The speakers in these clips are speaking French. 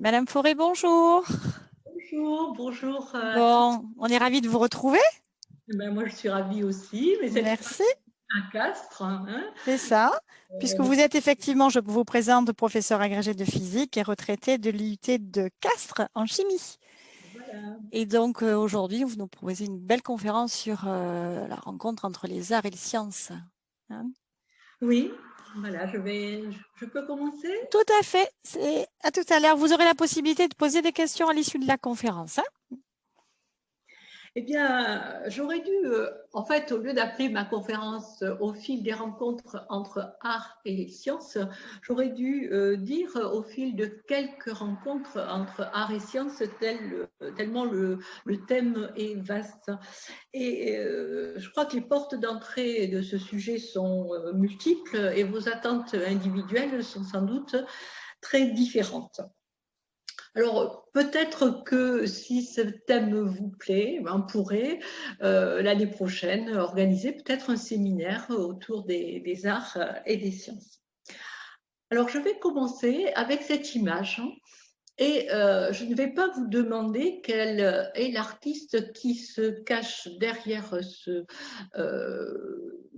Madame Forêt, bonjour. Bonjour, bonjour à tous. Bon, on est ravis de vous retrouver. Moi, je suis ravie aussi, mais cette fois, Merci, un Castres. Hein. c'est ça. Puisque Donc, vous êtes effectivement, je vous présente, professeur agrégé de physique et retraité de l'IUT de Castres en chimie. voilà. Et donc aujourd'hui, vous nous proposez une belle conférence sur la rencontre entre les arts et les sciences. Hein. Oui, voilà, je peux commencer? Tout à fait. C'est à tout à l'heure. Vous aurez la possibilité de poser des questions à l'issue de la conférence. Hein. Eh bien, j'aurais dû, en fait, au lieu d'appeler ma conférence au fil des rencontres entre art et sciences, j'aurais dû dire au fil de quelques rencontres entre art et sciences, tellement le thème est vaste. Et je crois que les portes d'entrée de ce sujet sont multiples et vos attentes individuelles sont sans doute très différentes. Alors, peut-être que si ce thème vous plaît, on pourrait l'année prochaine organiser peut-être un séminaire autour des arts et des sciences. Alors, je vais commencer avec cette image. Et je ne vais pas vous demander quel est l'artiste qui se cache derrière ce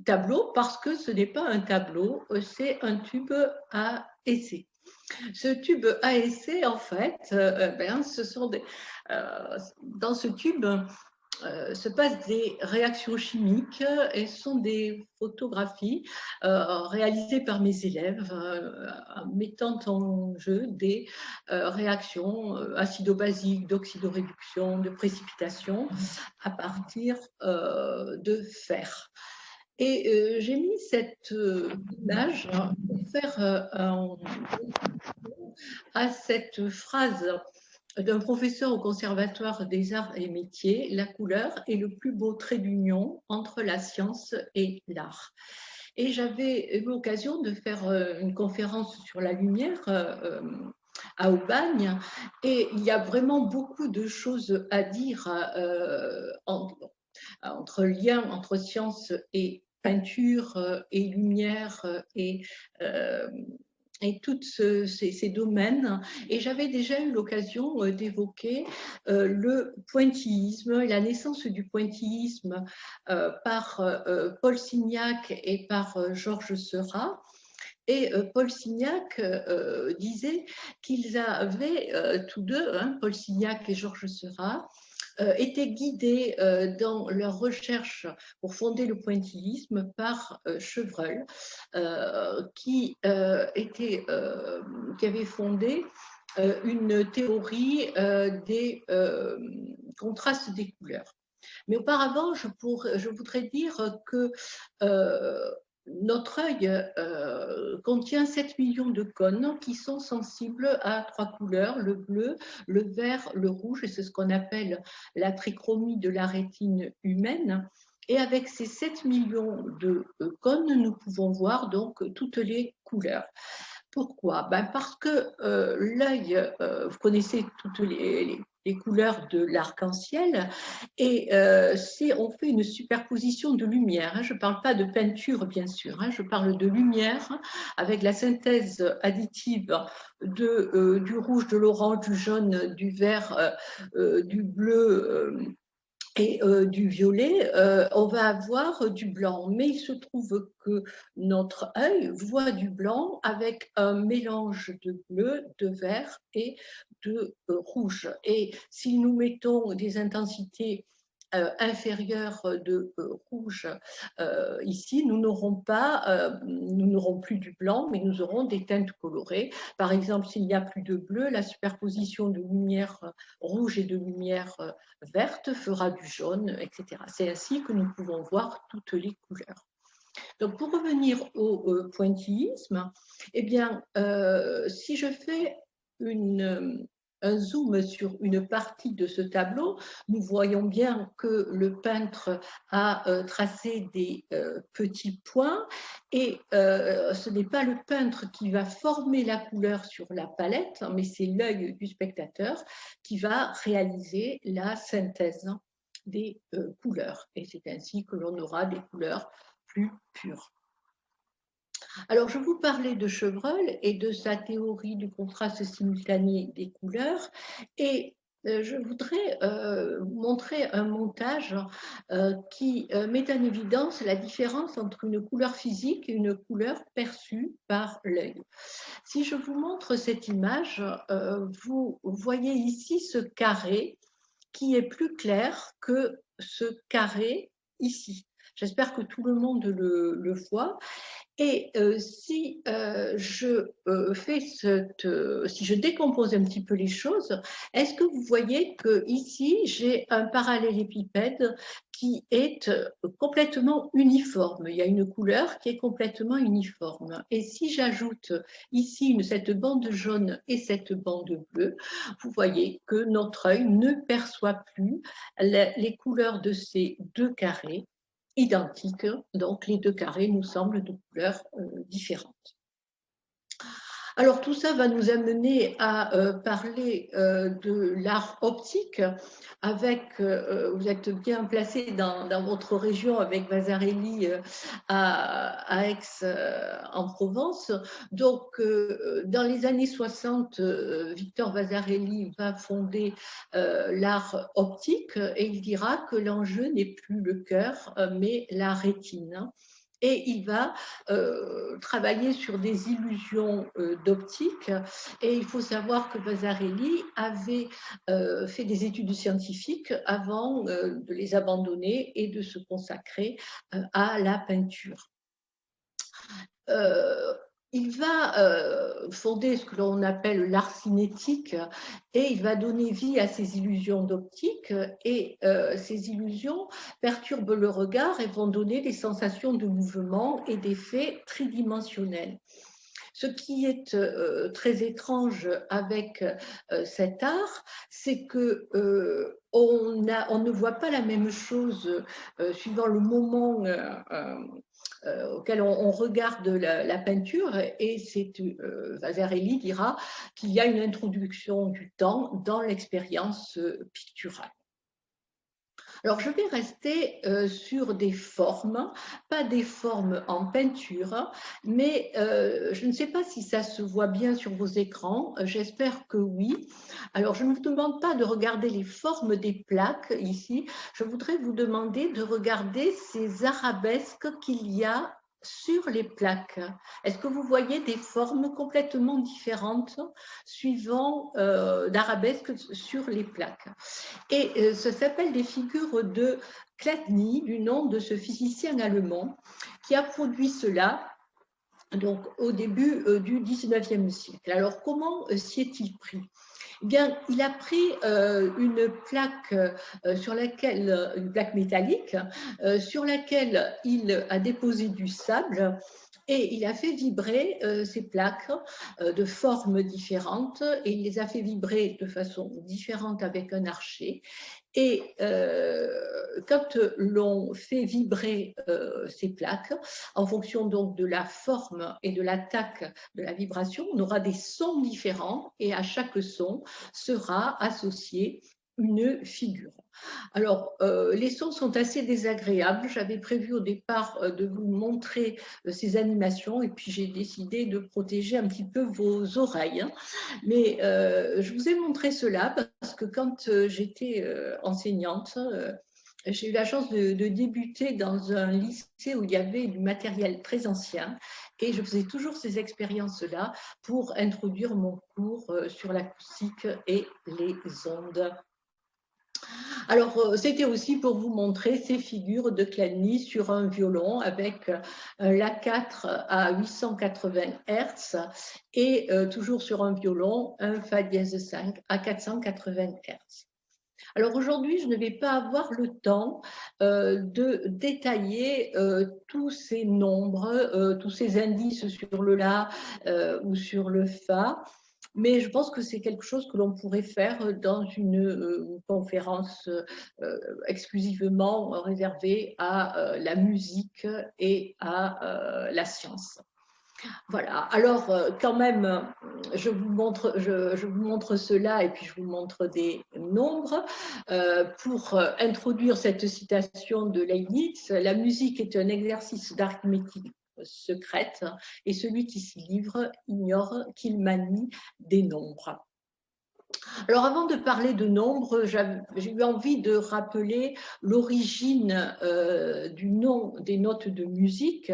tableau, parce que ce n'est pas un tableau, c'est un tube à essai. Ce tube à essai, en fait, dans ce tube se passent des réactions chimiques et ce sont des photographies réalisées par mes élèves mettant en jeu des réactions acido-basiques, d'oxydoréduction, de précipitation à partir de fer. Et j'ai mis cette image pour faire à cette phrase d'un professeur au Conservatoire des Arts et Métiers, la couleur est le plus beau trait d'union entre la science et l'art. Et j'avais eu l'occasion de faire une conférence sur la lumière à Aubagne, et il y a vraiment beaucoup de choses à dire entre lien entre science et peinture et lumière euh, et tous ces domaines. Et j'avais déjà eu l'occasion d'évoquer le pointillisme, la naissance du pointillisme par Paul Signac et par Georges Seurat. Et Paul Signac disait qu'ils avaient tous deux, hein, Paul Signac et Georges Seurat, étaient guidés dans leur recherche pour fonder le pointillisme par Chevreul, qui avait fondé une théorie des contrastes des couleurs. Mais auparavant, je voudrais dire que notre œil contient 7 millions de cônes qui sont sensibles à 3 couleurs, le bleu, le vert, le rouge, et c'est ce qu'on appelle la trichromie de la rétine humaine. Et avec ces 7 millions de cônes, nous pouvons voir donc toutes les couleurs. Pourquoi? Parce que l'œil, vous connaissez toutes les couleurs de l'arc-en-ciel, et si on fait une superposition de lumière, hein, je ne parle pas de peinture bien sûr, hein, je parle de lumière avec la synthèse additive du rouge, de l'orange, du jaune, du vert, du bleu et du violet, on va avoir du blanc. Mais il se trouve que notre œil voit du blanc avec un mélange de bleu, de vert et de rouge. Et si nous mettons des intensités inférieures de rouge ici, nous n'aurons plus du blanc, mais nous aurons des teintes colorées. Par exemple, s'il n'y a plus de bleu, la superposition de lumière rouge et de lumière verte fera du jaune, etc. C'est ainsi que nous pouvons voir toutes les couleurs. Donc, pour revenir au pointillisme, eh bien, si je fais un zoom sur une partie de ce tableau, nous voyons bien que le peintre a tracé des petits points, et ce n'est pas le peintre qui va former la couleur sur la palette, mais c'est l'œil du spectateur qui va réaliser la synthèse des couleurs. Et c'est ainsi que l'on aura des couleurs plus pures. Alors, je vous parlais de Chevreul et de sa théorie du contraste simultané des couleurs. Et je voudrais vous montrer un montage qui met en évidence la différence entre une couleur physique et une couleur perçue par l'œil. Si je vous montre cette image, vous voyez ici ce carré qui est plus clair que ce carré ici. J'espère que tout le monde le voit. Et si si je décompose un petit peu les choses, est-ce que vous voyez que ici j'ai un parallélépipède qui est complètement uniforme? Il y a une couleur qui est complètement uniforme. Et si j'ajoute ici cette bande jaune et cette bande bleue, vous voyez que notre œil ne perçoit plus les couleurs de ces deux carrés identiques, donc les deux carrés nous semblent de couleurs différentes. Alors tout ça va nous amener à parler de l'art optique avec, vous êtes bien placé dans votre région avec Vasarely à Aix en Provence. Donc dans les années 60, Victor Vasarely va fonder l'art optique et il dira que l'enjeu n'est plus le cœur mais la rétine. Et il va travailler sur des illusions d'optique. Et il faut savoir que Vasarely avait fait des études scientifiques avant de les abandonner et de se consacrer à la peinture. Il va fonder ce que l'on appelle l'art cinétique et il va donner vie à ces illusions d'optique et ces illusions perturbent le regard et vont donner des sensations de mouvement et d'effets tridimensionnels. Ce qui est très étrange avec cet art, c'est que on ne voit pas la même chose suivant le moment auquel on regarde la peinture, et Vasarely dira qu'il y a une introduction du temps dans l'expérience picturale. Alors, je vais rester sur des formes, pas des formes en peinture, mais je ne sais pas si ça se voit bien sur vos écrans, j'espère que oui. Alors, je ne vous demande pas de regarder les formes des plaques ici, je voudrais vous demander de regarder ces arabesques qu'il y a sur les plaques. Est-ce que vous voyez des formes complètement différentes suivant d'arabesques sur les plaques? Et ça s'appelle des figures de Chladni, du nom de ce physicien allemand qui a produit cela donc, au début du 19e siècle. Alors, comment s'y est-il pris? Eh bien, il a pris une plaque une plaque métallique sur laquelle il a déposé du sable et il a fait vibrer ces plaques de formes différentes et il les a fait vibrer de façon différente avec un archet. Et quand l'on fait vibrer ces plaques, en fonction donc de la forme et de l'attaque de la vibration, on aura des sons différents et à chaque son sera associé une figure. Alors, les sons sont assez désagréables. J'avais prévu au départ de vous montrer ces animations et puis j'ai décidé de protéger un petit peu vos oreilles. Hein. Mais je vous ai montré cela parce que quand j'étais enseignante, j'ai eu la chance de débuter dans un lycée où il y avait du matériel très ancien et je faisais toujours ces expériences-là pour introduire mon cours sur l'acoustique et les ondes. Alors, c'était aussi pour vous montrer ces figures de Chladni sur un violon avec l'A4 à 880 Hz et toujours sur un violon, un Fa dièse 5 à 480 Hz. Alors aujourd'hui, je ne vais pas avoir le temps de détailler tous ces nombres, tous ces indices sur le La ou sur le Fa. Mais je pense que c'est quelque chose que l'on pourrait faire dans une conférence exclusivement réservée à la musique et à la science. Voilà, alors quand même, je vous montre cela et puis je vous montre des nombres. Pour introduire cette citation de Leibniz, la musique est un exercice d'arithmétique secrète, et celui qui s'y livre ignore qu'il manie des nombres. Alors avant de parler de nombres, j'ai eu envie de rappeler l'origine du nom des notes de musique.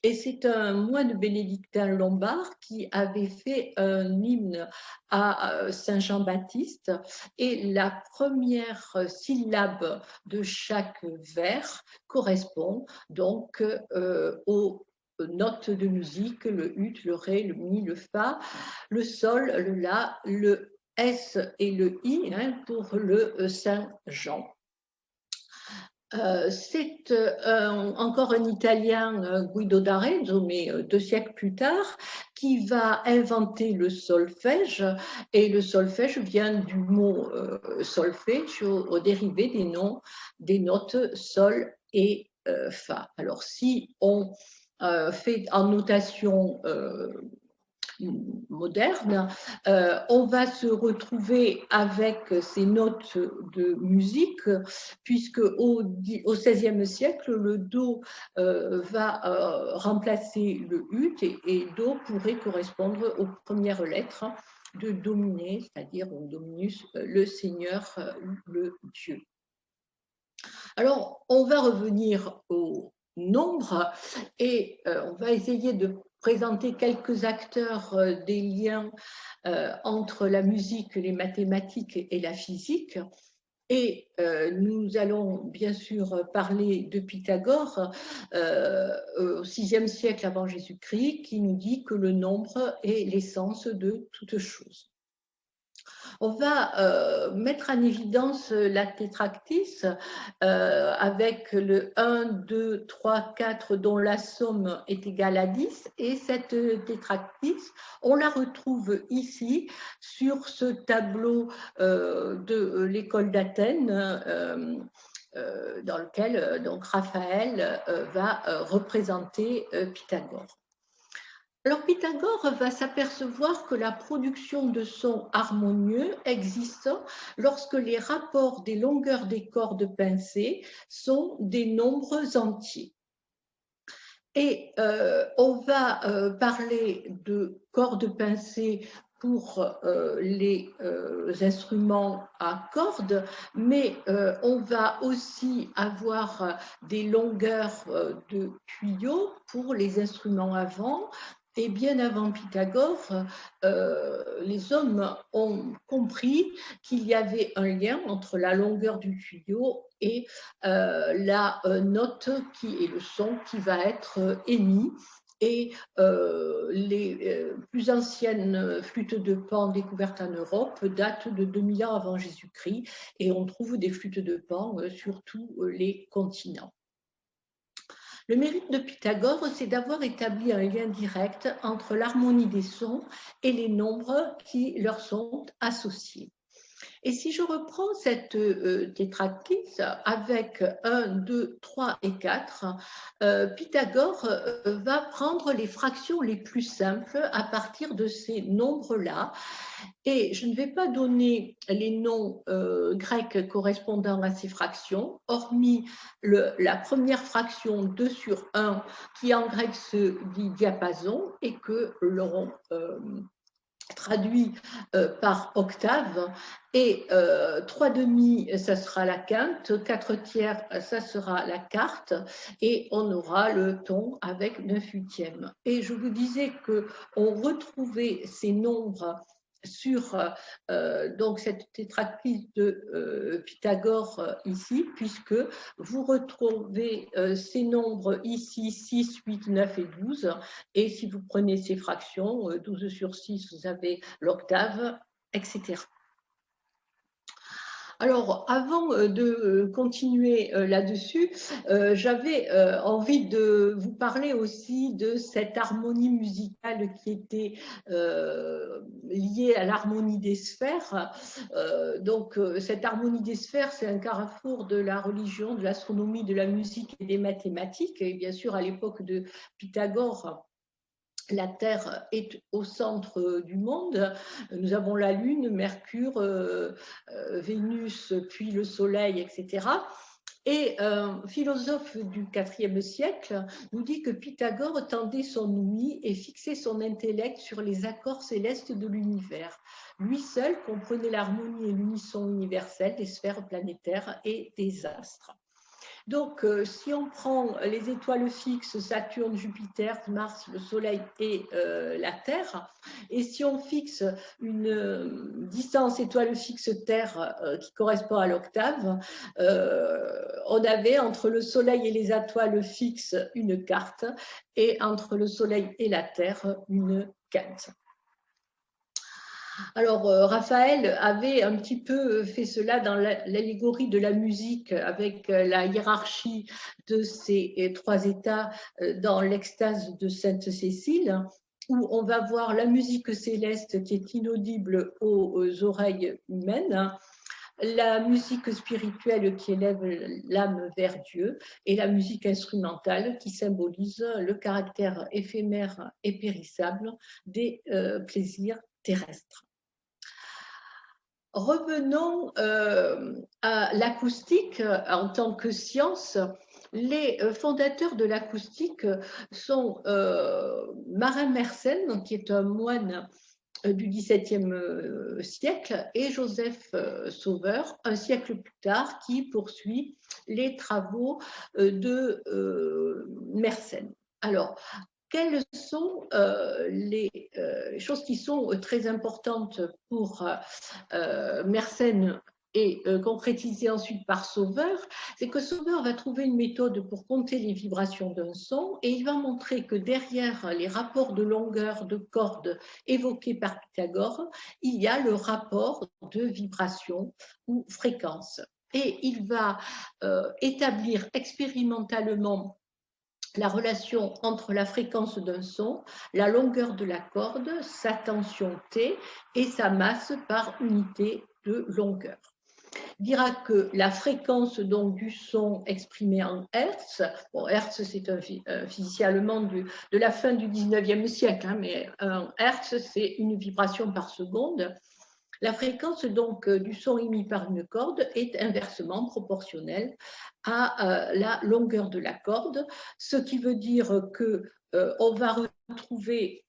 Et c'est un moine bénédictin lombard qui avait fait un hymne à Saint Jean-Baptiste, et la première syllabe de chaque vers correspond donc aux notes de musique, le ut, le ré, le mi, le fa, le sol, le la, le S et le I, hein, pour le Saint Jean. C'est encore un Italien, Guido d'Arezzo, mais 2 siècles plus tard, qui va inventer le solfège. Et le solfège vient du mot solfège, au dérivé des noms des notes sol et fa. Alors si on fait en notation moderne, on va se retrouver avec ces notes de musique, puisque au XVIe siècle, le Do va remplacer le ut, et Do pourrait correspondre aux premières lettres de dominer, c'est-à-dire dominus, le Seigneur, le Dieu. Alors, on va revenir au nombre, et on va essayer de présenter quelques acteurs des liens entre la musique, les mathématiques et la physique. Et nous allons bien sûr parler de Pythagore au VIe siècle avant Jésus-Christ, qui nous dit que le nombre est l'essence de toute chose. On va mettre en évidence la tétractys avec le 1, 2, 3, 4 dont la somme est égale à 10, et cette tétractys, on la retrouve ici sur ce tableau de l'école d'Athènes dans lequel donc Raphaël va représenter Pythagore. Alors Pythagore va s'apercevoir que la production de sons harmonieux existe lorsque les rapports des longueurs des cordes pincées sont des nombres entiers. Et on va parler de cordes pincées pour les instruments à cordes, mais on va aussi avoir des longueurs de tuyaux pour les instruments à vent. Et bien avant Pythagore, les hommes ont compris qu'il y avait un lien entre la longueur du tuyau et la note qui est le son qui va être émis. Et les plus anciennes flûtes de Pan découvertes en Europe datent de 2000 ans avant Jésus-Christ, et on trouve des flûtes de Pan sur tous les continents. Le mérite de Pythagore, c'est d'avoir établi un lien direct entre l'harmonie des sons et les nombres qui leur sont associés. Et si je reprends cette tétractys avec 1, 2, 3 et 4, Pythagore va prendre les fractions les plus simples à partir de ces nombres-là. Et je ne vais pas donner les noms grecs correspondant à ces fractions, hormis la première fraction 2 sur 1, qui en grec se dit diapason, et que l'on traduit par octave, et 3 demi, ça sera la quinte, 4 tiers, ça sera la quarte, et on aura le ton avec 9 huitièmes. Et je vous disais qu'on retrouvait ces nombres sur donc cette tétractys de Pythagore ici, puisque vous retrouvez ces nombres ici, 6, 8, 9 et 12, et si vous prenez ces fractions, 12 sur 6, vous avez l'octave, etc. Alors, avant de continuer là-dessus, j'avais envie de vous parler aussi de cette harmonie musicale qui était liée à l'harmonie des sphères. Donc, cette harmonie des sphères, c'est un carrefour de la religion, de l'astronomie, de la musique et des mathématiques. Et bien sûr, à l'époque de Pythagore, la Terre est au centre du monde. Nous avons la Lune, Mercure, Vénus, puis le Soleil, etc. Et un philosophe du IVe siècle nous dit que Pythagore tendait son ouïe et fixait son intellect sur les accords célestes de l'univers. Lui seul comprenait l'harmonie et l'unisson universel des sphères planétaires et des astres. Donc, si on prend les étoiles fixes, Saturne, Jupiter, Mars, le Soleil et la Terre, et si on fixe une distance étoile fixe Terre qui correspond à l'octave, on avait entre le Soleil et les étoiles fixes une carte, et entre le Soleil et la Terre une quinte. Alors, Raphaël avait un petit peu fait cela dans l'allégorie de la musique avec la hiérarchie de ces trois états dans l'extase de Sainte-Cécile, où on va voir la musique céleste qui est inaudible aux oreilles humaines, la musique spirituelle qui élève l'âme vers Dieu et la musique instrumentale qui symbolise le caractère éphémère et périssable des plaisirs terrestres. Revenons à l'acoustique en tant que science. Les fondateurs de l'acoustique sont Marin Mersenne, qui est un moine du XVIIe siècle, et Joseph Sauveur, un siècle plus tard, qui poursuit les travaux de Mersenne. Alors, quelles sont les choses qui sont très importantes pour Mersenne et concrétisées ensuite par Sauveur, c'est que Sauveur va trouver une méthode pour compter les vibrations d'un son et il va montrer que derrière les rapports de longueur de corde évoqués par Pythagore, il y a le rapport de vibration ou fréquence. Et il va établir expérimentalement la relation entre la fréquence d'un son, la longueur de la corde, sa tension T et sa masse par unité de longueur. Il dira que la fréquence donc du son exprimée en Hertz, bon, Hertz c'est un physicien allemand de la fin du 19e siècle, hein, mais un Hertz c'est une vibration par seconde. La fréquence donc du son émis par une corde est inversement proportionnelle à la longueur de la corde, ce qui veut dire qu'on va retrouver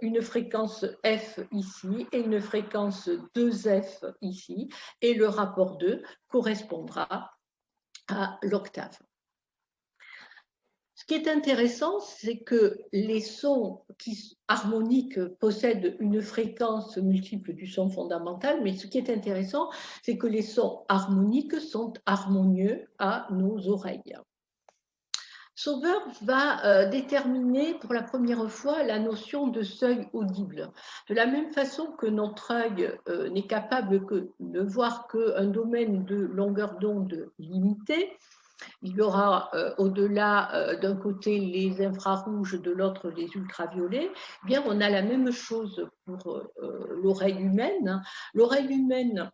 une fréquence F ici et une fréquence 2F ici, et le rapport 2 correspondra à l'octave. Ce qui est intéressant, c'est que les sons harmoniques possèdent une fréquence multiple du son fondamental, mais ce qui est intéressant, c'est que les sons harmoniques sont harmonieux à nos oreilles. Sauveur va déterminer pour la première fois la notion de seuil audible. De la même façon que notre œil n'est capable de voir qu'un domaine de longueur d'onde limitée, il y aura au-delà d'un côté les infrarouges, de l'autre les ultraviolets. Eh bien, on a la même chose pour l'oreille humaine. L'oreille humaine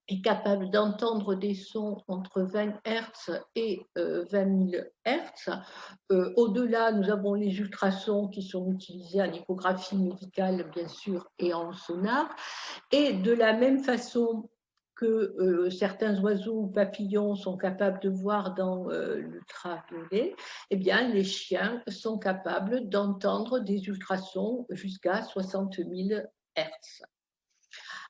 est capable d'entendre des sons entre 20 Hz et 20 000 Hz. Au-delà, nous avons les ultrasons qui sont utilisés en échographie médicale, bien sûr, et en sonar. Et de la même façon que certains oiseaux ou papillons sont capables de voir dans l'ultraviolet, eh bien, les chiens sont capables d'entendre des ultrasons jusqu'à 60 000 Hz.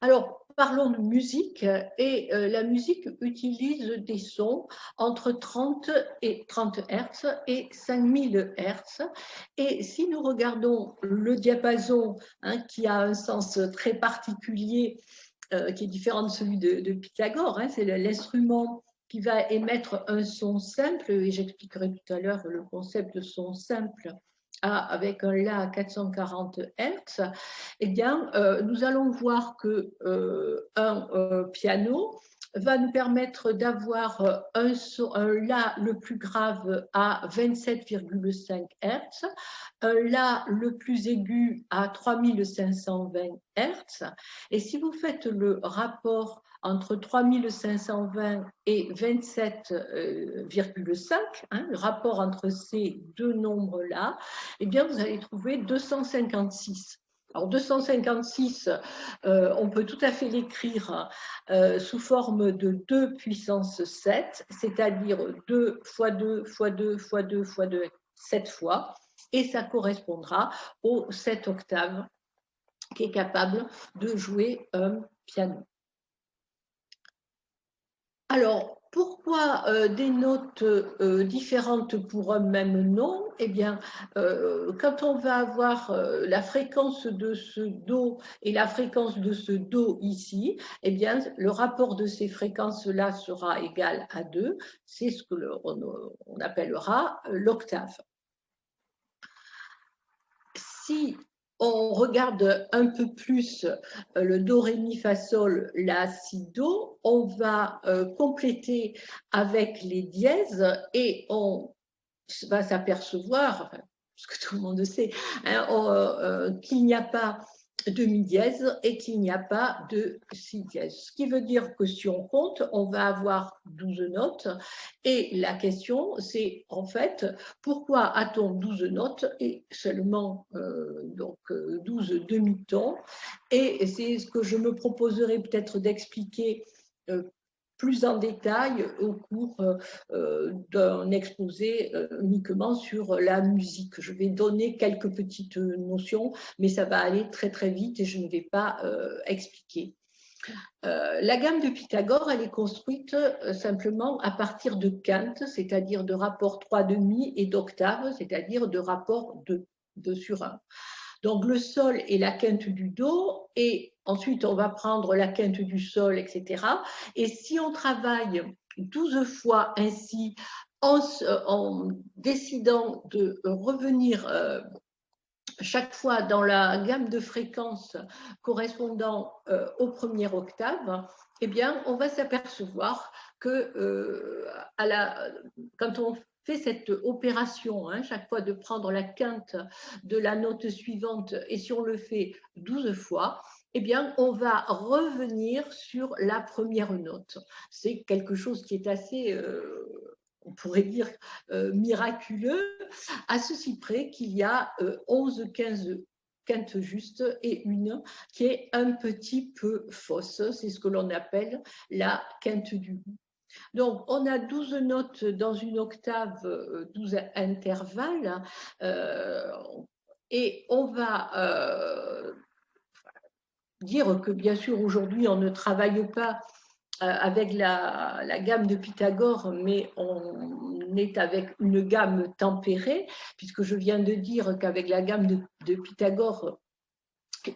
Alors, parlons de musique, et la musique utilise des sons entre 30 Hz et 5000 Hz. Et si nous regardons le diapason, hein, qui a un sens très particulier, qui est différent de celui de Pythagore, hein, c'est l'instrument qui va émettre un son simple, et j'expliquerai tout à l'heure le concept de son simple avec un La à 440 Hz, eh bien, nous allons voir qu'un piano va nous permettre d'avoir un La le plus grave à 27,5 Hz, un La le plus aigu à 3520 Hz. Et si vous faites le rapport entre 3520 et 27,5, hein, le rapport entre ces deux nombres-là, eh bien, vous allez trouver 256. Alors 256, on peut tout à fait l'écrire sous forme de 2 puissance 7, c'est-à-dire 2 fois 2 fois 2 fois 2 fois 2, 7 fois, et ça correspondra aux 7 octaves qui est capable de jouer un piano. Alors, pourquoi des notes différentes pour un même nom? Eh bien, quand on va avoir la fréquence de ce Do et la fréquence de ce Do ici, eh bien, le rapport de ces fréquences-là sera égal à 2. C'est ce que on appellera l'octave. Si on regarde un peu plus le do, ré, mi, fa, sol, la, si, do, on va compléter avec les dièses et on va s'apercevoir, ce que tout le monde sait, hein, qu'il n'y a pas de mi dièse et qu'il n'y a pas de si dièse. Ce qui veut dire que si on compte, on va avoir 12 notes. Et la question, c'est en fait, pourquoi a-t-on 12 notes et seulement 12 demi-tons? Et c'est ce que je me proposerai peut-être d'expliquer plus en détail au cours d'un exposé uniquement sur la musique. Je vais donner quelques petites notions, mais ça va aller très très vite et je ne vais pas expliquer. La gamme de Pythagore, elle est construite simplement à partir de quintes, c'est-à-dire de rapport 3 demi, et d'octaves, c'est-à-dire de rapport 2 sur 1. Donc le sol est la quinte du do, et ensuite on va prendre la quinte du sol, etc. Et si on travaille 12 fois ainsi, en décidant de revenir chaque fois dans la gamme de fréquences correspondant au premier octave, eh bien, on va s'apercevoir que quand on fait cette opération, hein, chaque fois de prendre la quinte de la note suivante, et si on le fait 12 fois, eh bien, on va revenir sur la première note. C'est quelque chose qui est assez, on pourrait dire, miraculeux, à ceci près qu'il y a 11-15 quintes justes et une qui est un petit peu fausse. C'est ce que l'on appelle la quinte du bout. Donc, on a 12 notes dans une octave, 12 intervalles, et on va dire que, bien sûr, aujourd'hui, on ne travaille pas avec la gamme de Pythagore, mais on est avec une gamme tempérée, puisque je viens de dire qu'avec la gamme de Pythagore,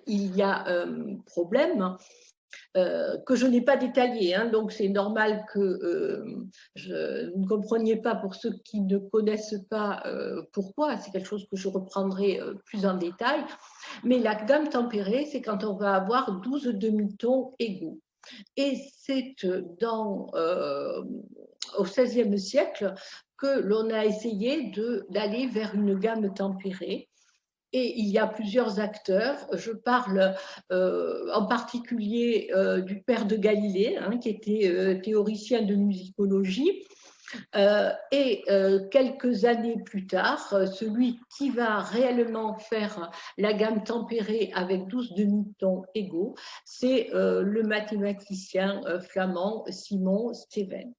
il y a un problème que je n'ai pas détaillé, hein, donc c'est normal que vous ne compreniez pas, pour ceux qui ne connaissent pas pourquoi, c'est quelque chose que je reprendrai plus en détail, mais la gamme tempérée, c'est quand on va avoir 12 demi-tons égaux. Et c'est au XVIe siècle que l'on a essayé d'aller vers une gamme tempérée. Et il y a plusieurs acteurs. Je parle en particulier du père de Galilée, hein, qui était théoricien de musicologie. Et quelques années plus tard, celui qui va réellement faire la gamme tempérée avec 12 demi-tons égaux, c'est le mathématicien flamand Simon Steven.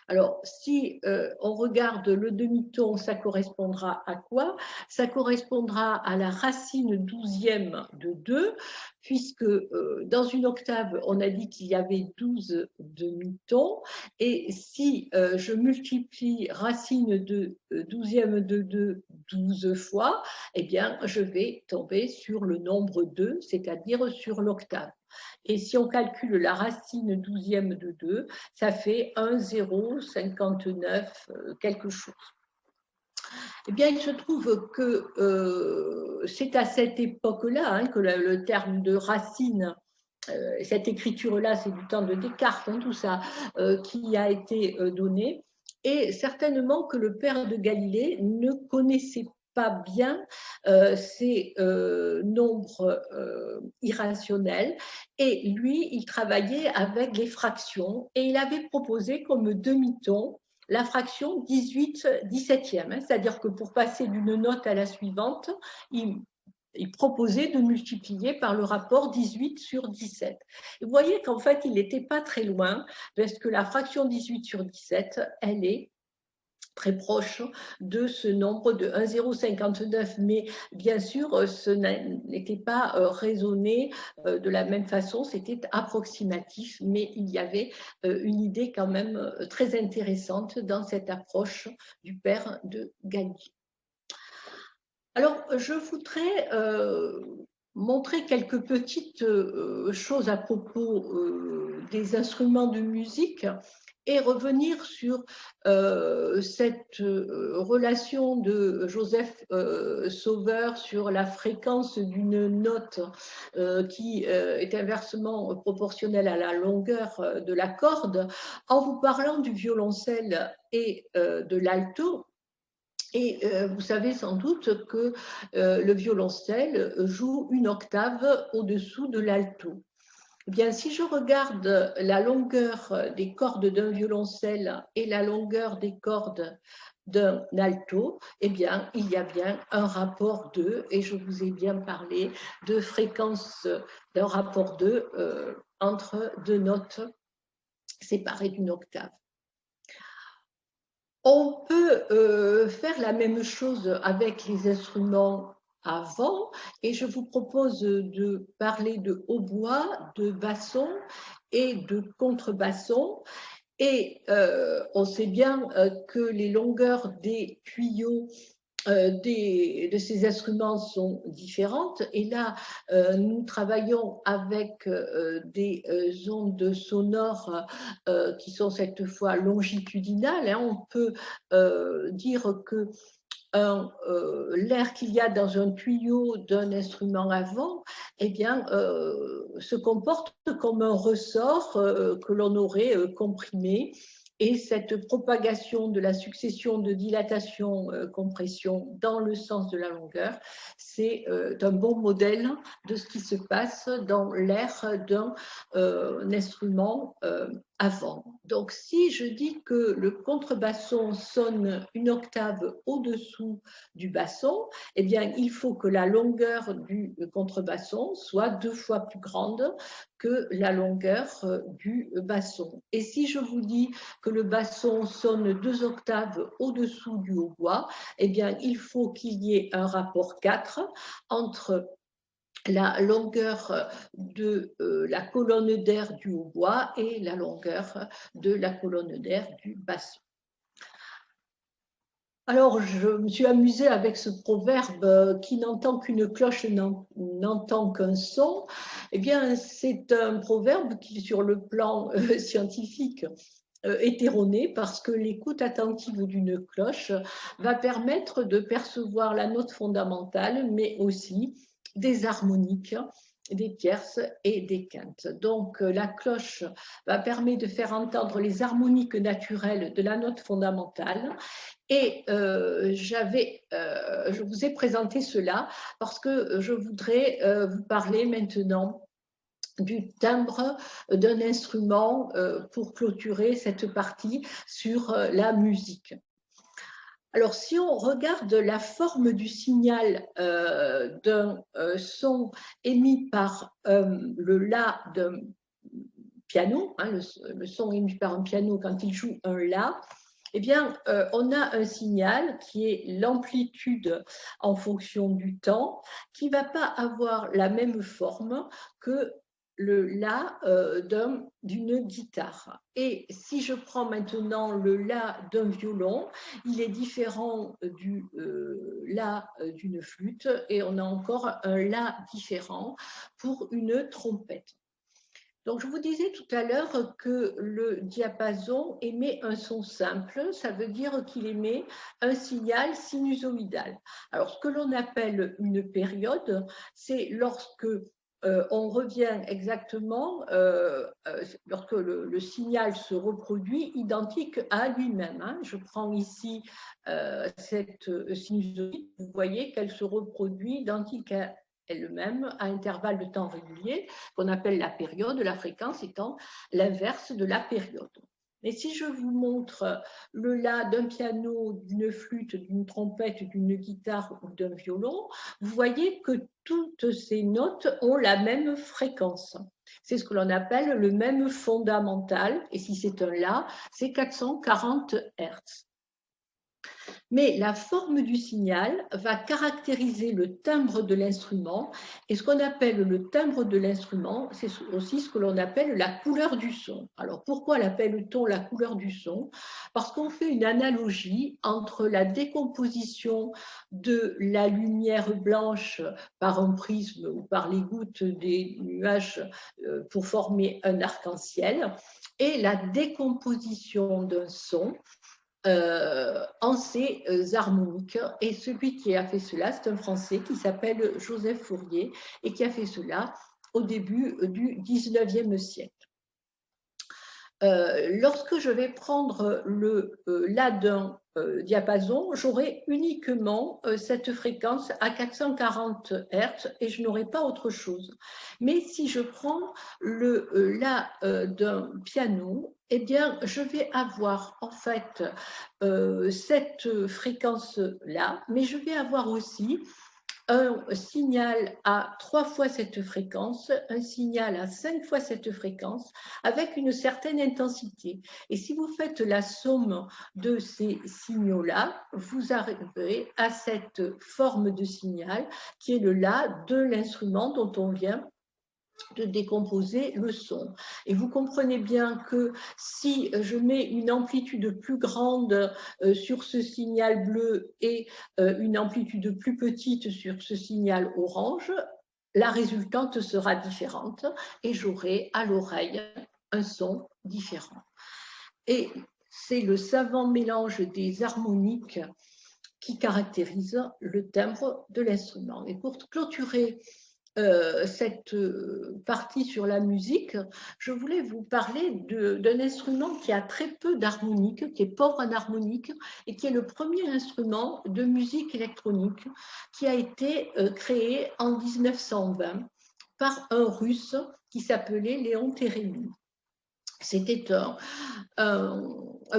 Alors, si on regarde le demi-ton, ça correspondra à quoi? Ça correspondra à la racine 12e de 2, puisque dans une octave, on a dit qu'il y avait 12 demi-tons, et si je multiplie racine de 12e de 2 12 fois, eh bien, je vais tomber sur le nombre 2, c'est-à-dire sur l'octave. Et si on calcule la racine 12e de 2, ça fait 1, 0, 59, quelque chose. Eh bien, il se trouve que c'est à cette époque-là hein, que le terme de racine, cette écriture-là, c'est du temps de Descartes, hein, tout ça, qui a été donné. Et certainement que le père de Galilée ne connaissait pas bien ces nombres irrationnels, et lui, il travaillait avec les fractions, et il avait proposé comme demi-ton la fraction 18/17e, hein, c'est-à-dire que pour passer d'une note à la suivante, il il proposait de multiplier par le rapport 18 sur 17. Et vous voyez qu'en fait, il n'était pas très loin, parce que la fraction 18 sur 17, elle est très proche de ce nombre de 1,059. Mais bien sûr, ce n'était pas raisonné de la même façon, c'était approximatif, mais il y avait une idée quand même très intéressante dans cette approche du père de Gagny. Alors, je voudrais montrer quelques petites choses à propos des instruments de musique et revenir sur cette relation de Joseph Sauveur sur la fréquence d'une note qui est inversement proportionnelle à la longueur de la corde, en vous parlant du violoncelle et de l'alto. Et vous savez sans doute que le violoncelle joue une octave au-dessous de l'alto. Eh bien, si je regarde la longueur des cordes d'un violoncelle et la longueur des cordes d'un alto, eh bien, il y a bien un rapport 2, et je vous ai bien parlé de fréquence d'un rapport 2 entre deux notes séparées d'une octave. On peut faire la même chose avec les instruments à vent, et je vous propose de parler de hautbois, de basson et de contrebasson. Et on sait bien que les longueurs des tuyaux de ces instruments sont différentes. Et là, nous travaillons avec des ondes sonores qui sont cette fois longitudinales. Hein. On peut dire que l'air qu'il y a dans un tuyau d'un instrument à vent, eh bien, se comporte comme un ressort que l'on aurait comprimé. Et cette propagation de la succession de dilatation-compression dans le sens de la longueur, c'est un bon modèle de ce qui se passe dans l'air d'un instrument à vent. Donc, si je dis que le contrebasson sonne une octave au-dessous du basson, eh bien, il faut que la longueur du contrebasson soit 2 fois plus grande que la longueur du basson. Et si je vous dis que le basson sonne 2 octaves au-dessous du hautbois, eh bien, il faut qu'il y ait un rapport 4 entre la longueur de la colonne d'air du hautbois et la longueur de la colonne d'air du basson. Alors, je me suis amusée avec ce proverbe qui n'entend qu'une cloche n'entend qu'un son. Eh bien, c'est un proverbe qui, sur le plan scientifique, est erroné parce que l'écoute attentive d'une cloche va permettre de percevoir la note fondamentale, mais aussi des harmoniques, des tierces et des quintes. Donc, la cloche va permettre de faire entendre les harmoniques naturelles de la note fondamentale. Et je vous ai présenté cela parce que je voudrais vous parler maintenant du timbre d'un instrument pour clôturer cette partie sur la musique. Alors, si on regarde la forme du signal d'un son émis par le La d'un piano, hein, le son émis par un piano quand il joue un La, eh bien, on a un signal qui est l'amplitude en fonction du temps, qui ne va pas avoir la même forme que le La d'une guitare. Et si je prends maintenant le La d'un violon, il est différent du La d'une flûte, et on a encore un La différent pour une trompette. Donc, je vous disais tout à l'heure que le diapason émet un son simple, ça veut dire qu'il émet un signal sinusoïdal. Alors, ce que l'on appelle une période, c'est lorsque on revient exactement, lorsque le signal se reproduit identique à lui-même. Hein. Je prends ici cette sinusoïde, vous voyez qu'elle se reproduit identique à elle-même à intervalles de temps réguliers, qu'on appelle la période, la fréquence étant l'inverse de la période. Mais si je vous montre le La d'un piano, d'une flûte, d'une trompette, d'une guitare ou d'un violon, vous voyez que toutes ces notes ont la même fréquence. C'est ce que l'on appelle le même fondamental. Et si c'est un La, c'est 440 Hertz. Mais la forme du signal va caractériser le timbre de l'instrument. Et ce qu'on appelle le timbre de l'instrument, c'est aussi ce que l'on appelle la couleur du son. Alors pourquoi l'appelle-t-on la couleur du son? Parce qu'on fait une analogie entre la décomposition de la lumière blanche par un prisme ou par les gouttes des nuages pour former un arc-en-ciel et la décomposition d'un son en ces harmoniques. Et celui qui a fait cela, c'est un Français qui s'appelle Joseph Fourier et qui a fait cela au début du 19e siècle. Lorsque je vais prendre le La d'un diapason, j'aurai uniquement cette fréquence à 440 Hz et je n'aurai pas autre chose. Mais si je prends le La d'un piano, eh bien, je vais avoir en fait cette fréquence-là, mais je vais avoir aussi un signal à 3 fois cette fréquence, un signal à 5 fois cette fréquence, avec une certaine intensité. Et si vous faites la somme de ces signaux-là, vous arriverez à cette forme de signal qui est le La de l'instrument dont on vient de décomposer le son. Et vous comprenez bien que si je mets une amplitude plus grande sur ce signal bleu et une amplitude plus petite sur ce signal orange, la résultante sera différente et j'aurai à l'oreille un son différent. Et c'est le savant mélange des harmoniques qui caractérise le timbre de l'instrument. Et pour clôturer cette partie sur la musique, je voulais vous parler d'un instrument qui a très peu d'harmonique, qui est pauvre en harmonique et qui est le premier instrument de musique électronique qui a été créé en 1920 par un Russe qui s'appelait Léon Térémy. C'était un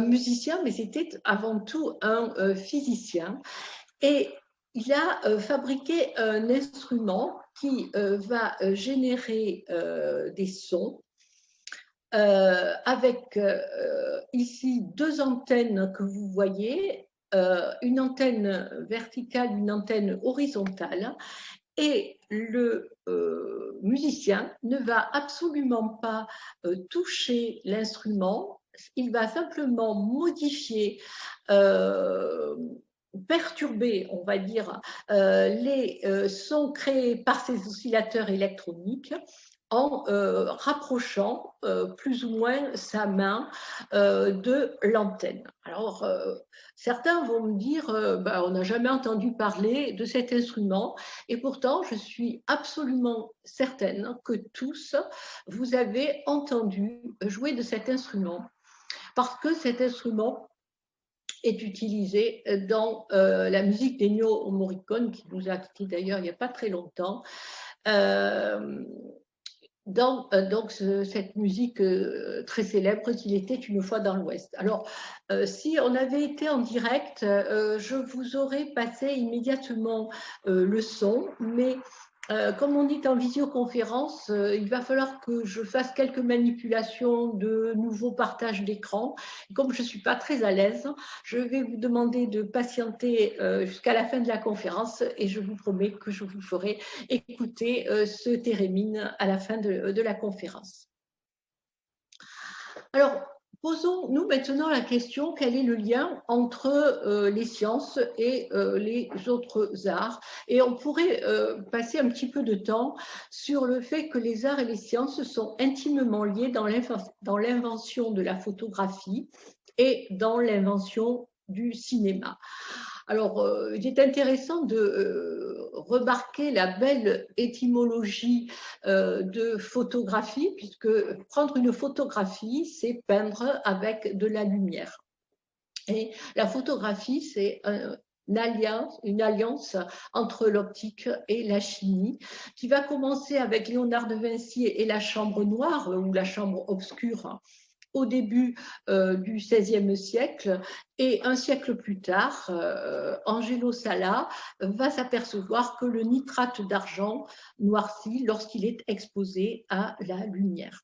musicien, mais c'était avant tout un physicien. Et il a fabriqué un instrument qui va générer des sons avec ici 2 antennes que vous voyez, une antenne verticale, une antenne horizontale. Et le musicien ne va absolument pas toucher l'instrument, il va simplement modifier perturber, on va dire, les sons créés par ces oscillateurs électroniques en rapprochant plus ou moins sa main de l'antenne. Alors, certains vont me dire, on n'a jamais entendu parler de cet instrument, et pourtant, je suis absolument certaine que tous, vous avez entendu jouer de cet instrument, parce que cet instrument est utilisé dans la musique d'Ennio Morricone, qui nous a quittés d'ailleurs il n'y a pas très longtemps, dans donc cette musique très célèbre qu'il était une fois dans l'Ouest. Alors, si on avait été en direct, je vous aurais passé immédiatement le son, mais comme on dit en visioconférence, il va falloir que je fasse quelques manipulations de nouveaux partages d'écran. Comme je ne suis pas très à l'aise, je vais vous demander de patienter jusqu'à la fin de la conférence et je vous promets que je vous ferai écouter ce thérémine à la fin de la conférence. Alors, posons-nous maintenant la question, quel est le lien entre les sciences et les autres arts? Et on pourrait passer un petit peu de temps sur le fait que les arts et les sciences sont intimement liés dans l'invention de la photographie et dans l'invention du cinéma. Alors, il est intéressant de remarquer la belle étymologie de photographie, puisque prendre une photographie, c'est peindre avec de la lumière. Et la photographie, c'est une alliance entre l'optique et la chimie, qui va commencer avec Léonard de Vinci et la chambre noire, ou la chambre obscure, au début du XVIe siècle, et un siècle plus tard, Angelo Sala va s'apercevoir que le nitrate d'argent noircit lorsqu'il est exposé à la lumière.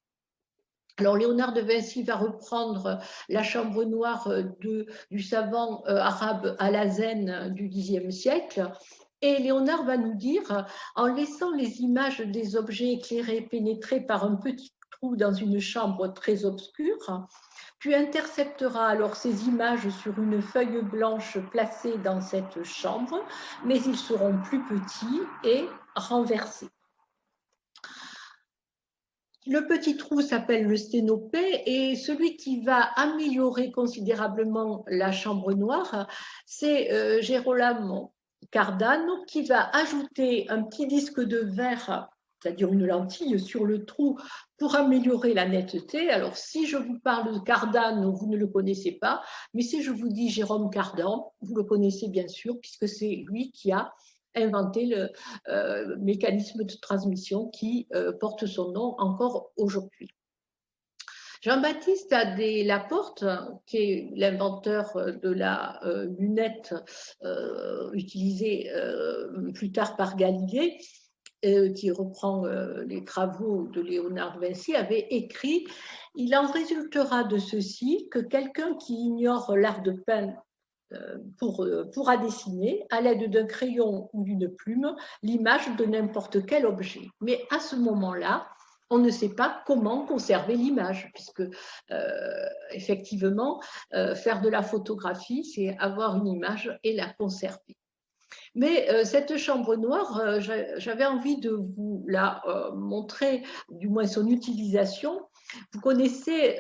Alors, Léonard de Vinci va reprendre la chambre noire du savant arabe Al-Hazen du Xe siècle. Et Léonard va nous dire, en laissant les images des objets éclairés pénétrer par un petit trou dans une chambre très obscure, tu intercepteras alors ces images sur une feuille blanche placée dans cette chambre, mais ils seront plus petits et renversés. Le petit trou s'appelle le sténopée, et celui qui va améliorer considérablement la chambre noire, c'est Girolamo Cardano, qui va ajouter un petit disque de verre, c'est-à-dire une lentille, sur le trou pour améliorer la netteté. Alors, si je vous parle de Cardano, vous ne le connaissez pas, mais si je vous dis Jérôme Cardan, vous le connaissez bien sûr, puisque c'est lui qui a inventé le mécanisme de transmission qui porte son nom encore aujourd'hui. Jean-Baptiste Laporte, qui est l'inventeur de la lunette utilisée plus tard par Galilée, qui reprend les travaux de Léonard de Vinci, avait écrit « Il en résultera de ceci que quelqu'un qui ignore l'art de peindre pourra dessiner à l'aide d'un crayon ou d'une plume l'image de n'importe quel objet. Mais à ce moment-là, on ne sait pas comment conserver l'image, puisque effectivement, faire de la photographie, c'est avoir une image et la conserver. Mais cette chambre noire, j'avais envie de vous la montrer, du moins son utilisation. Vous connaissez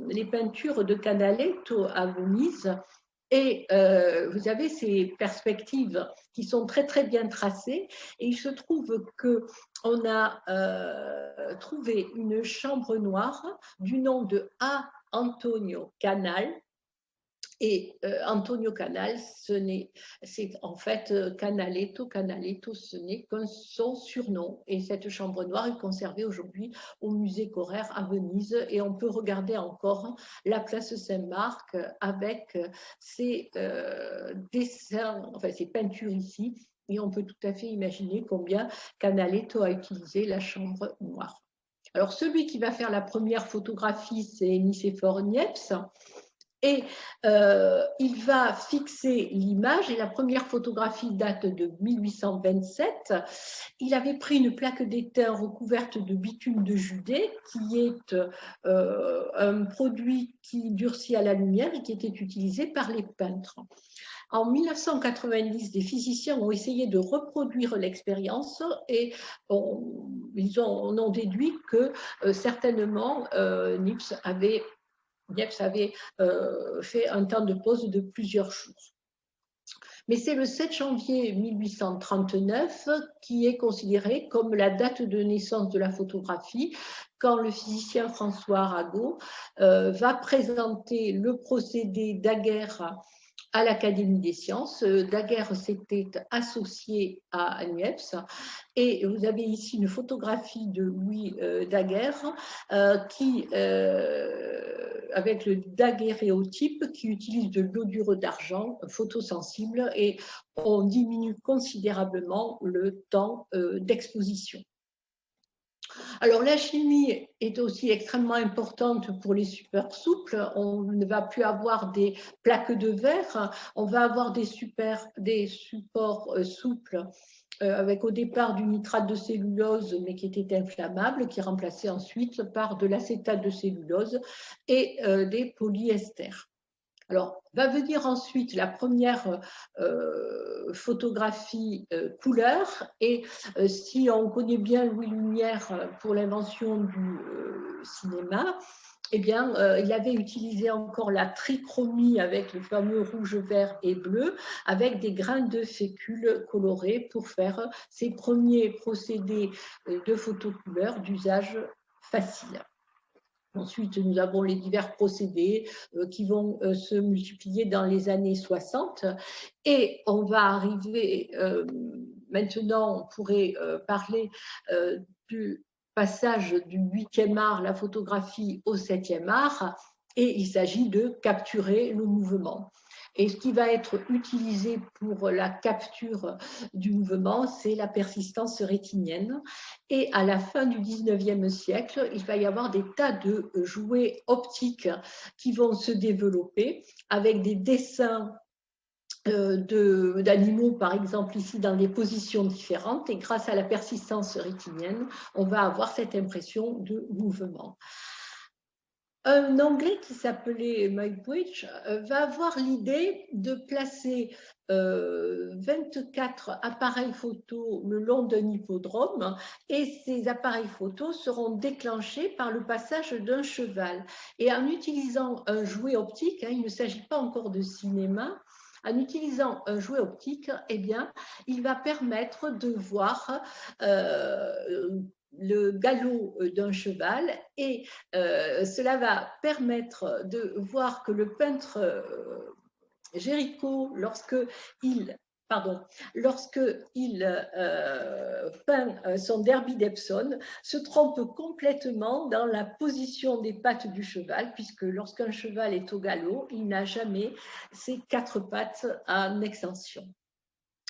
les peintures de Canaletto à Venise, et vous avez ces perspectives qui sont très très bien tracées, et il se trouve qu'on a trouvé une chambre noire du nom de A. Antonio Canal. Et Antonio Canal, c'est en fait Canaletto, ce n'est qu'un son surnom. Et cette chambre noire est conservée aujourd'hui au musée Correr à Venise. Et on peut regarder encore la place Saint-Marc avec ces dessins, enfin ces peintures ici. Et on peut tout à fait imaginer combien Canaletto a utilisé la chambre noire. Alors celui qui va faire la première photographie, c'est Nicéphore Niepce. Et il va fixer l'image, et la première photographie date de 1827. Il avait pris une plaque d'étain recouverte de bitume de Judée, qui est un produit qui durcit à la lumière et qui était utilisé par les peintres. En 1990, des physiciens ont essayé de reproduire l'expérience, et ils ont déduit que certainement Niepce avait fait un temps de pause de plusieurs jours. Mais c'est le 7 janvier 1839 qui est considéré comme la date de naissance de la photographie, quand le physicien François Arago va présenter le procédé Daguerre à l'Académie des sciences. Daguerre s'était associé à Niepce, et vous avez ici une photographie de Louis Daguerre avec le daguerréotype, qui utilise de l'iodure d'argent photosensible, et on diminue considérablement le temps d'exposition. Alors, la chimie est aussi extrêmement importante pour les supports souples. On ne va plus avoir des plaques de verre, on va avoir des supports souples avec au départ du nitrate de cellulose, mais qui était inflammable, qui est remplacé ensuite par de l'acétate de cellulose et des polyesters. Alors, va venir ensuite la première photographie couleur, et si on connaît bien Louis Lumière pour l'invention du cinéma, eh bien, il avait utilisé encore la trichromie avec le fameux rouge, vert et bleu, avec des grains de fécule colorés pour faire ses premiers procédés de photocouleur d'usage facile. Ensuite, nous avons les divers procédés qui vont se multiplier dans les années 60. Et on va arriver, maintenant, on pourrait parler du passage du 8e art, la photographie, au 7e art, et il s'agit de capturer le mouvement. Et ce qui va être utilisé pour la capture du mouvement, c'est la persistance rétinienne. Et à la fin du 19e siècle, il va y avoir des tas de jouets optiques qui vont se développer avec des dessins d'animaux, par exemple, ici dans des positions différentes. Et grâce à la persistance rétinienne, on va avoir cette impression de mouvement. Un Anglais qui s'appelait Mike Bridge va avoir l'idée de placer 24 appareils photo le long d'un hippodrome, et ces appareils photo seront déclenchés par le passage d'un cheval. Et en utilisant un jouet optique, il ne s'agit pas encore de cinéma, en utilisant un jouet optique, eh bien, il va permettre de voir le galop d'un cheval, et cela va permettre de voir que le peintre Géricault, lorsqu'il peint son Derby d'Epsom, se trompe complètement dans la position des pattes du cheval, puisque lorsqu'un cheval est au galop, il n'a jamais ses 4 pattes en extension.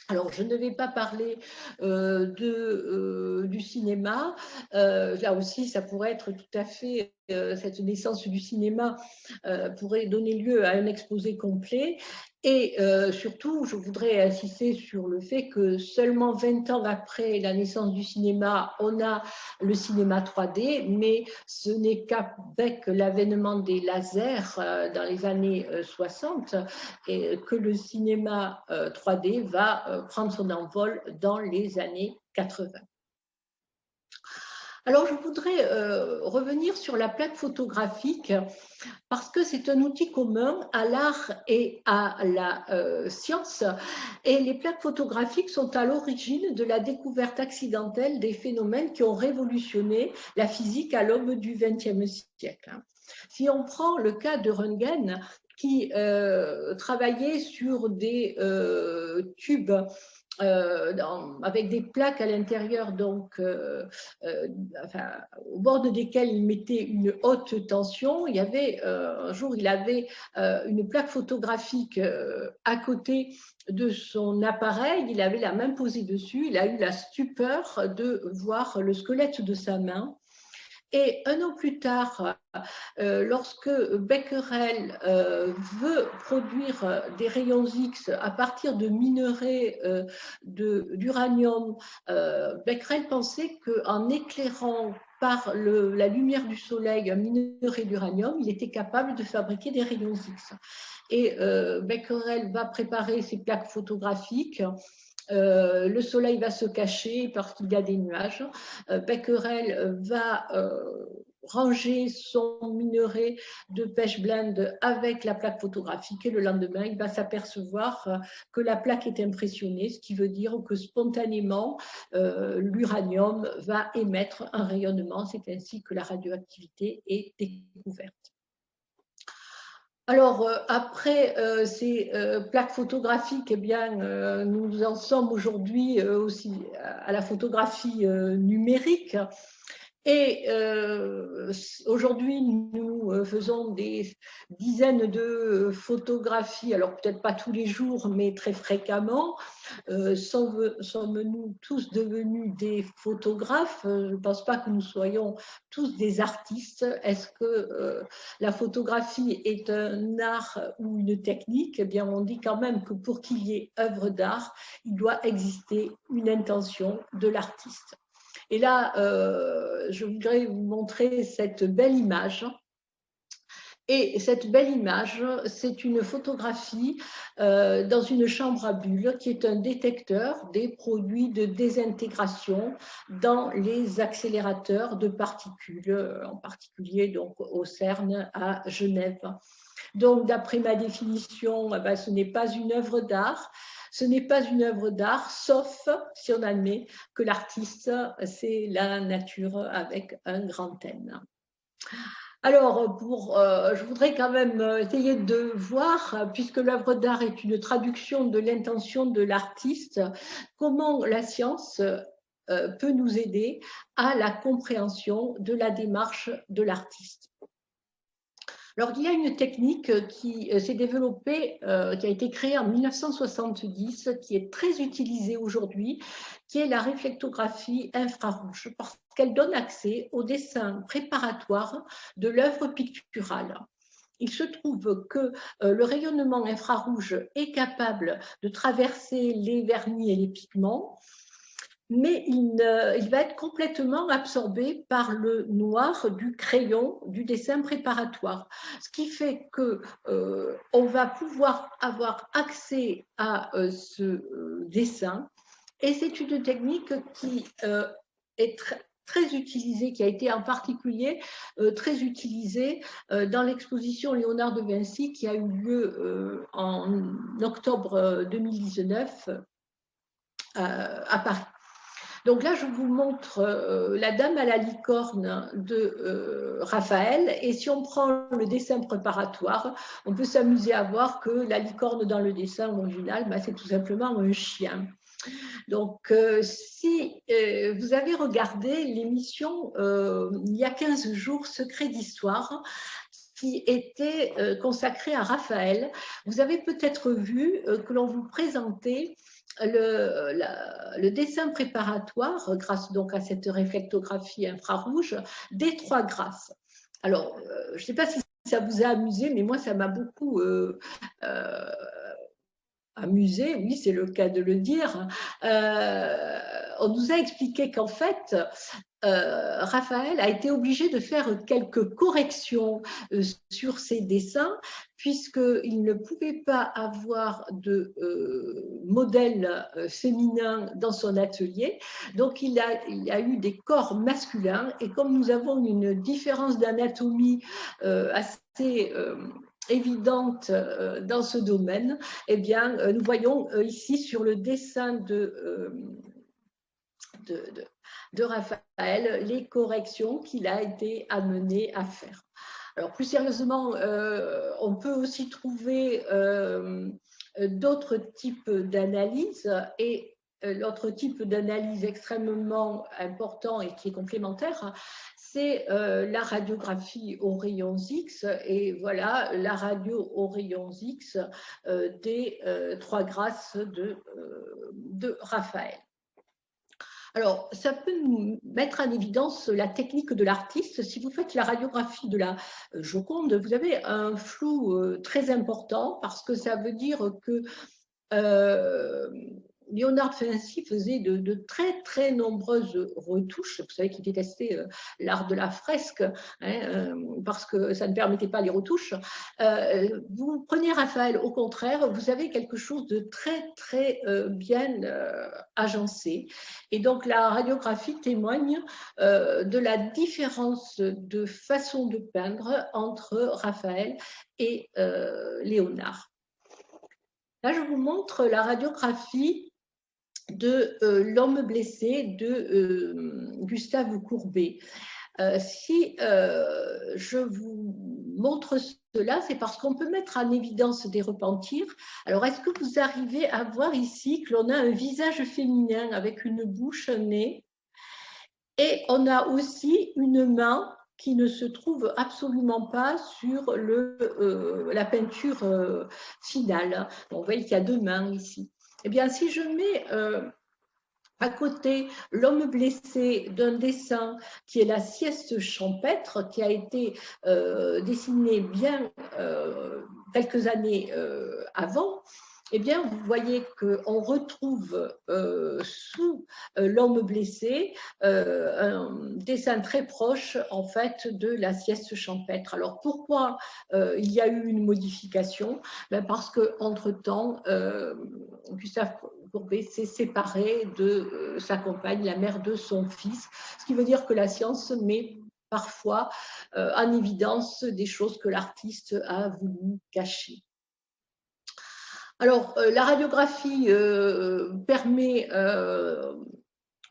Alors, je ne vais pas parler du cinéma. Là aussi, ça pourrait être tout à fait, cette naissance du cinéma pourrait donner lieu à un exposé complet. Et surtout, je voudrais insister sur le fait que seulement 20 ans après la naissance du cinéma, on a le cinéma 3D, mais ce n'est qu'avec l'avènement des lasers dans les années 60 et que le cinéma 3D va prendre son envol dans les années 80. Alors, je voudrais revenir sur la plaque photographique parce que c'est un outil commun à l'art et à la science. Et les plaques photographiques sont à l'origine de la découverte accidentelle des phénomènes qui ont révolutionné la physique à l'aube du XXe siècle. Si on prend le cas de Röntgen, qui travaillait sur des tubes avec des plaques à l'intérieur, donc au bord desquelles il mettait une haute tension. Il y avait un jour, il avait une plaque photographique à côté de son appareil. Il avait la main posée dessus. Il a eu la stupeur de voir le squelette de sa main. Et un an plus tard, lorsque Becquerel veut produire des rayons X à partir de minerais d'uranium, Becquerel pensait qu'en éclairant par la lumière du soleil un minerai d'uranium, il était capable de fabriquer des rayons X. Et Becquerel va préparer ses plaques photographiques. Le soleil va se cacher parce qu'il y a des nuages. Becquerel va ranger son minerai de pêche blende avec la plaque photographique, et le lendemain, il va s'apercevoir que la plaque est impressionnée, ce qui veut dire que spontanément, l'uranium va émettre un rayonnement. C'est ainsi que la radioactivité est découverte. Alors, après ces plaques photographiques, eh bien, nous en sommes aujourd'hui aussi à la photographie numérique. Et aujourd'hui, nous faisons des dizaines de photographies, alors peut-être pas tous les jours, mais très fréquemment. Sommes-nous tous devenus des photographes? Je ne pense pas que nous soyons tous des artistes. Est-ce que la photographie est un art ou une technique? Eh bien, on dit quand même que pour qu'il y ait œuvre d'art, il doit exister une intention de l'artiste. Et là, je voudrais vous montrer cette belle image. Et cette belle image, c'est une photographie dans une chambre à bulles qui est un détecteur des produits de désintégration dans les accélérateurs de particules, en particulier donc, au CERN à Genève. Donc, d'après ma définition, ce n'est pas une œuvre d'art. Ce n'est pas une œuvre d'art, sauf si on admet que l'artiste, c'est la nature avec un grand N. Alors, je voudrais quand même essayer de voir, puisque l'œuvre d'art est une traduction de l'intention de l'artiste, comment la science peut nous aider à la compréhension de la démarche de l'artiste. Alors, il y a une technique qui s'est développée, qui a été créée en 1970, qui est très utilisée aujourd'hui, qui est la réflectographie infrarouge, parce qu'elle donne accès au dessin préparatoire de l'œuvre picturale. Il se trouve que le rayonnement infrarouge est capable de traverser les vernis et les pigments, mais il va être complètement absorbé par le noir du crayon du dessin préparatoire. Ce qui fait qu'on va pouvoir avoir accès à ce dessin. Et c'est une technique qui est très utilisée, qui a été en particulier très utilisée dans l'exposition Léonard de Vinci qui a eu lieu en octobre 2019 à Paris. Donc là, je vous montre la Dame à la licorne de Raphaël. Et si on prend le dessin préparatoire, on peut s'amuser à voir que la licorne dans le dessin original, c'est tout simplement un chien. Donc, si vous avez regardé l'émission il y a 15 jours, Secret d'Histoire, qui était consacrée à Raphaël, vous avez peut-être vu que l'on vous présentait le dessin préparatoire, grâce donc à cette réflectographie infrarouge, des trois grâces. Alors, je ne sais pas si ça vous a amusé, mais moi, ça m'a beaucoup amusé, oui, c'est le cas de le dire. On nous a expliqué qu'en fait, Raphaël a été obligé de faire quelques corrections sur ses dessins, puisqu'il ne pouvait pas avoir de modèle féminin dans son atelier. Donc, il a eu des corps masculins, et comme nous avons une différence d'anatomie assez évidente dans ce domaine, eh bien, nous voyons ici sur le dessin de Raphaël les corrections qu'il a été amené à faire. Alors, plus sérieusement, on peut aussi trouver d'autres types d'analyses, et l'autre type d'analyse extrêmement important et qui est complémentaire, c'est la radiographie aux rayons X. Et voilà la radio aux rayons X des trois grâces de Raphaël. Alors, ça peut nous mettre en évidence la technique de l'artiste. Si vous faites la radiographie de la Joconde, vous avez un flou très important, parce que ça veut dire que Léonard de Vinci faisait de très très nombreuses retouches. Vous savez qu'il détestait l'art de la fresque, parce que ça ne permettait pas les retouches. Vous prenez Raphaël, au contraire, vous avez quelque chose de très très bien agencé. Et donc la radiographie témoigne de la différence de façon de peindre entre Raphaël et Léonard. Là, je vous montre la radiographie de L'homme blessé de Gustave Courbet. Si je vous montre cela, c'est parce qu'on peut mettre en évidence des repentirs. Alors, est-ce que vous arrivez à voir ici que l'on a un visage féminin avec une bouche, un nez, et on a aussi une main qui ne se trouve absolument pas sur la peinture finale. Donc, vous voyez qu'il y a deux mains ici. Eh bien, si je mets à côté l'homme blessé d'un dessin qui est la sieste champêtre, qui a été dessiné bien quelques années avant, eh bien, vous voyez qu'on retrouve sous l'homme blessé un dessin très proche, en fait, de la sieste champêtre. Alors, pourquoi il y a eu une modification? Parce qu'entre-temps, Gustave Courbet s'est séparé de sa compagne, la mère de son fils, ce qui veut dire que la science met parfois en évidence des choses que l'artiste a voulu cacher. Alors, la radiographie permet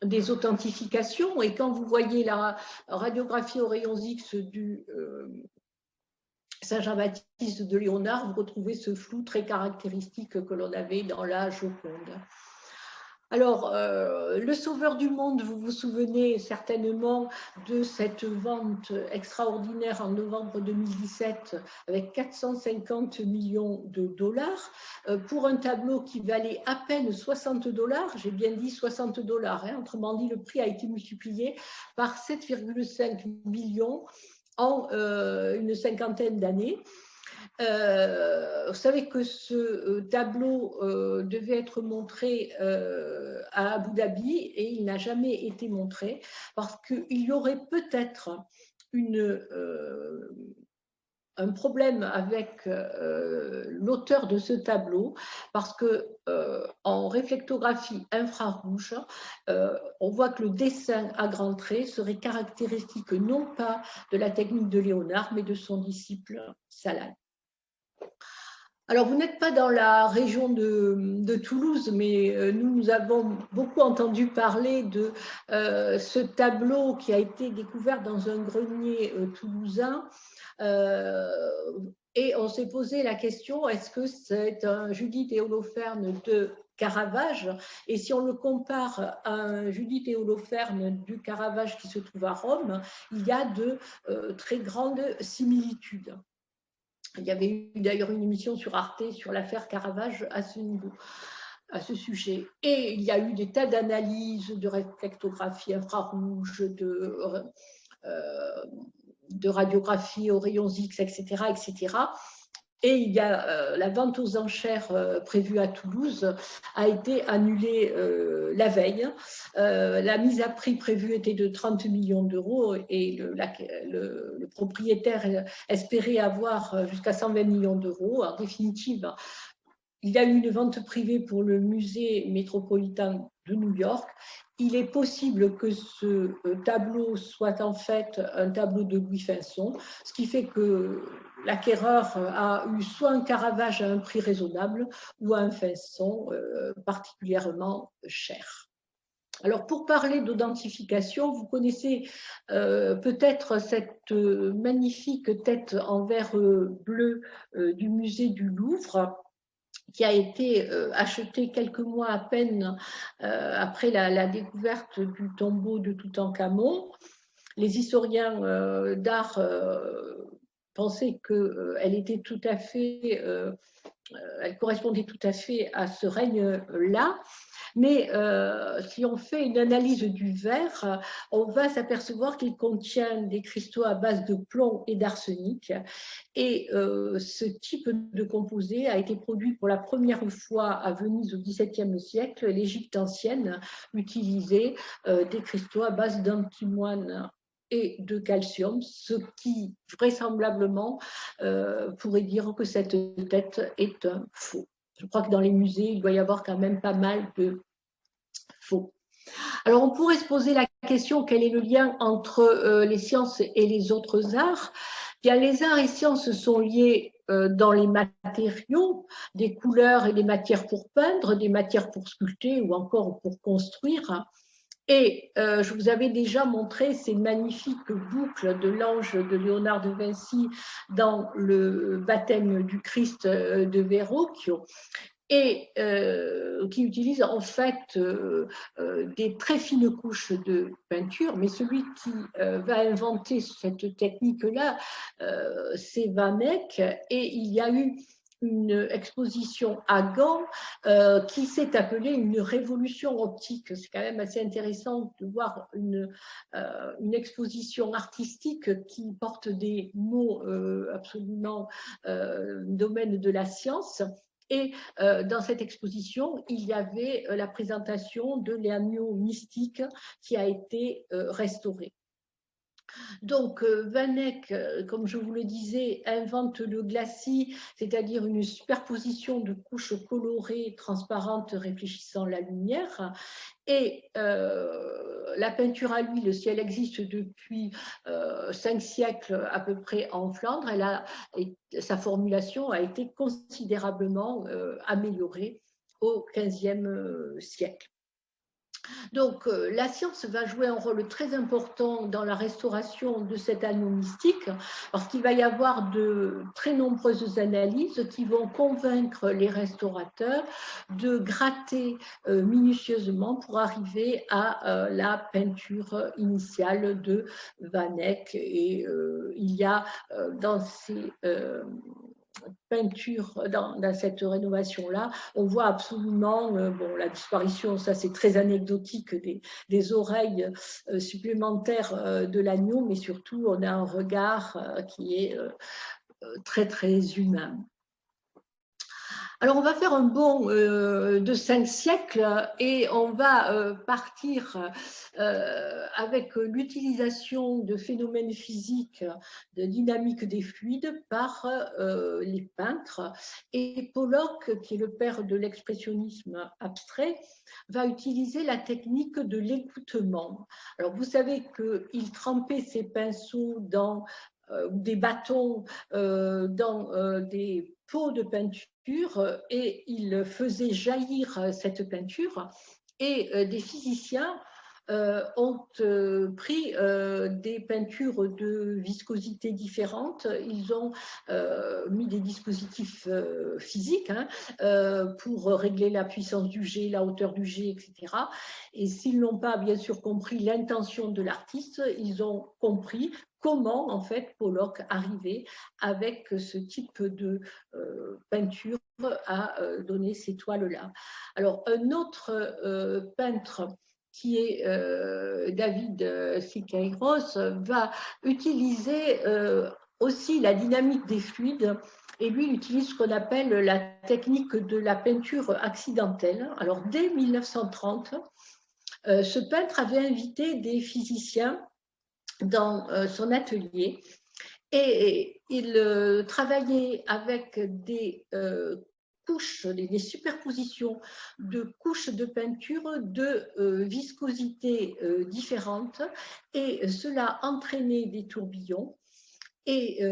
des authentifications, et quand vous voyez la radiographie aux rayons X du Saint-Jean-Baptiste de Léonard, vous retrouvez ce flou très caractéristique que l'on avait dans la Joconde. Alors, le Sauveur du monde, vous vous souvenez certainement de cette vente extraordinaire en novembre 2017 avec 450 millions de dollars pour un tableau qui valait à peine 60 dollars. J'ai bien dit 60 dollars. Hein, autrement dit, le prix a été multiplié par 7,5 millions en une cinquantaine d'années. Vous savez que ce tableau devait être montré à Abu Dhabi et il n'a jamais été montré parce qu'il y aurait peut-être un problème avec l'auteur de ce tableau parce que en réflectographie infrarouge, on voit que le dessin à grands traits serait caractéristique non pas de la technique de Léonard mais de son disciple Salade. Alors, vous n'êtes pas dans la région de Toulouse, mais nous avons beaucoup entendu parler de ce tableau qui a été découvert dans un grenier toulousain. Et on s'est posé la question, est-ce que c'est un Judith et Holoferne de Caravage? Et si on le compare à un Judith et Holoferne du Caravage qui se trouve à Rome, il y a de très grandes similitudes. Il y avait eu d'ailleurs une émission sur Arte sur l'affaire Caravage à ce niveau, à ce sujet. Et il y a eu des tas d'analyses de réflectographie infrarouge, de radiographie aux rayons X, etc., etc. Et il y a la vente aux enchères prévue à Toulouse a été annulée la veille. La mise à prix prévue était de 30 millions d'euros et le propriétaire espérait avoir jusqu'à 120 millions d'euros. En définitive, il y a eu une vente privée pour le musée métropolitain de New York. Il est possible que ce tableau soit en fait un tableau de Louis Finson, ce qui fait que l'acquéreur a eu soit un Caravage à un prix raisonnable ou un Finson particulièrement cher. Alors, pour parler d'identification, vous connaissez peut-être cette magnifique tête en verre bleu du musée du Louvre, qui a été acheté quelques mois à peine après la découverte du tombeau de Toutankhamon. Les historiens d'art pensaient qu'elle était tout à fait, elle correspondait tout à fait à ce règne-là. Mais si on fait une analyse du verre, on va s'apercevoir qu'il contient des cristaux à base de plomb et d'arsenic. Et ce type de composé a été produit pour la première fois à Venise au XVIIe siècle. L'Égypte ancienne utilisait des cristaux à base d'antimoine et de calcium, ce qui vraisemblablement pourrait dire que cette tête est un faux. Je crois que dans les musées, il doit y avoir quand même pas mal de faux. Alors, on pourrait se poser la question, quel est le lien entre les sciences et les autres arts? Bien, les arts et sciences sont liés dans les matériaux, des couleurs et des matières pour peindre, des matières pour sculpter ou encore pour construire. Et je vous avais déjà montré ces magnifiques boucles de l'ange de Léonard de Vinci dans le baptême du Christ de Verrocchio, et qui utilise en fait des très fines couches de peinture, mais celui qui va inventer cette technique-là, c'est Van Eyck, et il y a eu une exposition à Gand qui s'est appelée une révolution optique. C'est quand même assez intéressant de voir une exposition artistique qui porte des mots absolument domaine de la science. Et dans cette exposition, il y avait la présentation de l'agneau mystique qui a été restauré. Donc, Van Eyck, comme je vous le disais, invente le glacis, c'est-à-dire une superposition de couches colorées, transparentes, réfléchissant la lumière. Et la peinture à l'huile, si elle existe depuis 5 siècles à peu près en Flandre, sa formulation a été considérablement améliorée au XVe siècle. Donc, la science va jouer un rôle très important dans la restauration de cet anneau mystique, parce qu'il va y avoir de très nombreuses analyses qui vont convaincre les restaurateurs de gratter minutieusement pour arriver à la peinture initiale de Van Eyck. Et il y a dans ces peinture dans cette rénovation-là, on voit absolument bon, la disparition, ça c'est très anecdotique, des oreilles supplémentaires de l'agneau, mais surtout on a un regard qui est très très humain. Alors, on va faire un bond de 5 siècles et on va partir avec l'utilisation de phénomènes physiques de dynamique des fluides par les peintres. Et Pollock, qui est le père de l'expressionnisme abstrait, va utiliser la technique de l'égouttement. Alors, vous savez qu'il trempait ses pinceaux dans des bâtons dans des pots de peinture et il faisait jaillir cette peinture et des physiciens ont pris des peintures de viscosité différentes. Ils ont mis des dispositifs physiques pour régler la puissance du jet, la hauteur du jet, etc. Et s'ils n'ont pas bien sûr compris l'intention de l'artiste, ils ont compris comment en fait Pollock arrivait avec ce type de peinture à donner ces toiles-là. Alors un autre peintre qui est David Siqueiros, va utiliser aussi la dynamique des fluides et lui, il utilise ce qu'on appelle la technique de la peinture accidentelle. Alors, dès 1930, ce peintre avait invité des physiciens dans son atelier et il travaillait avec des couches, des superpositions de couches de peinture de viscosité différentes et cela entraînait des tourbillons. Et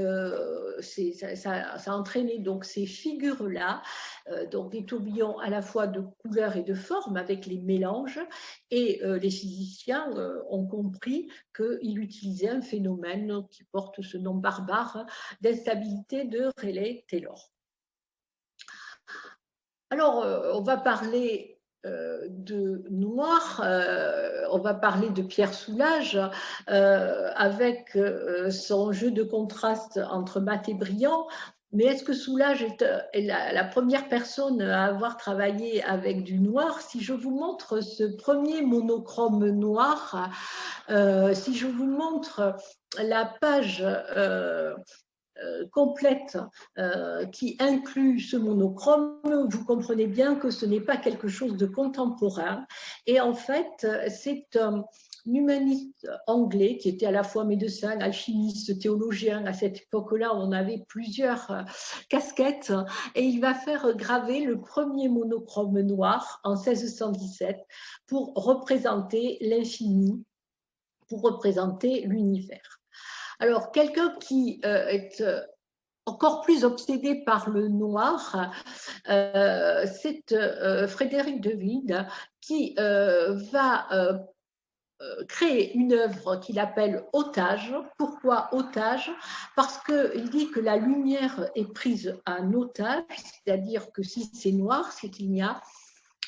ça a entraîné donc ces figures-là, donc des tourbillons à la fois de couleur et de forme avec les mélanges. Et les physiciens ont compris qu'il utilisait un phénomène qui porte ce nom barbare d'instabilité de Rayleigh-Taylor. Alors, on va parler de noir, on va parler de Pierre Soulages avec son jeu de contraste entre mat et brillant. Mais est-ce que Soulages est la première personne à avoir travaillé avec du noir? Si je vous montre ce premier monochrome noir, si je vous montre la page complète qui inclut ce monochrome, vous comprenez bien que ce n'est pas quelque chose de contemporain. Et en fait, c'est un humaniste anglais qui était à la fois médecin, alchimiste, théologien. À cette époque-là, on avait plusieurs casquettes et il va faire graver le premier monochrome noir en 1617 pour représenter l'infini, pour représenter l'univers. Alors, quelqu'un qui est encore plus obsédé par le noir, c'est Frédéric de Wied qui va créer une œuvre qu'il appelle Otage. Pourquoi Otage? Parce qu'il dit que la lumière est prise en otage, c'est-à-dire que si c'est noir, c'est qu'il n'y a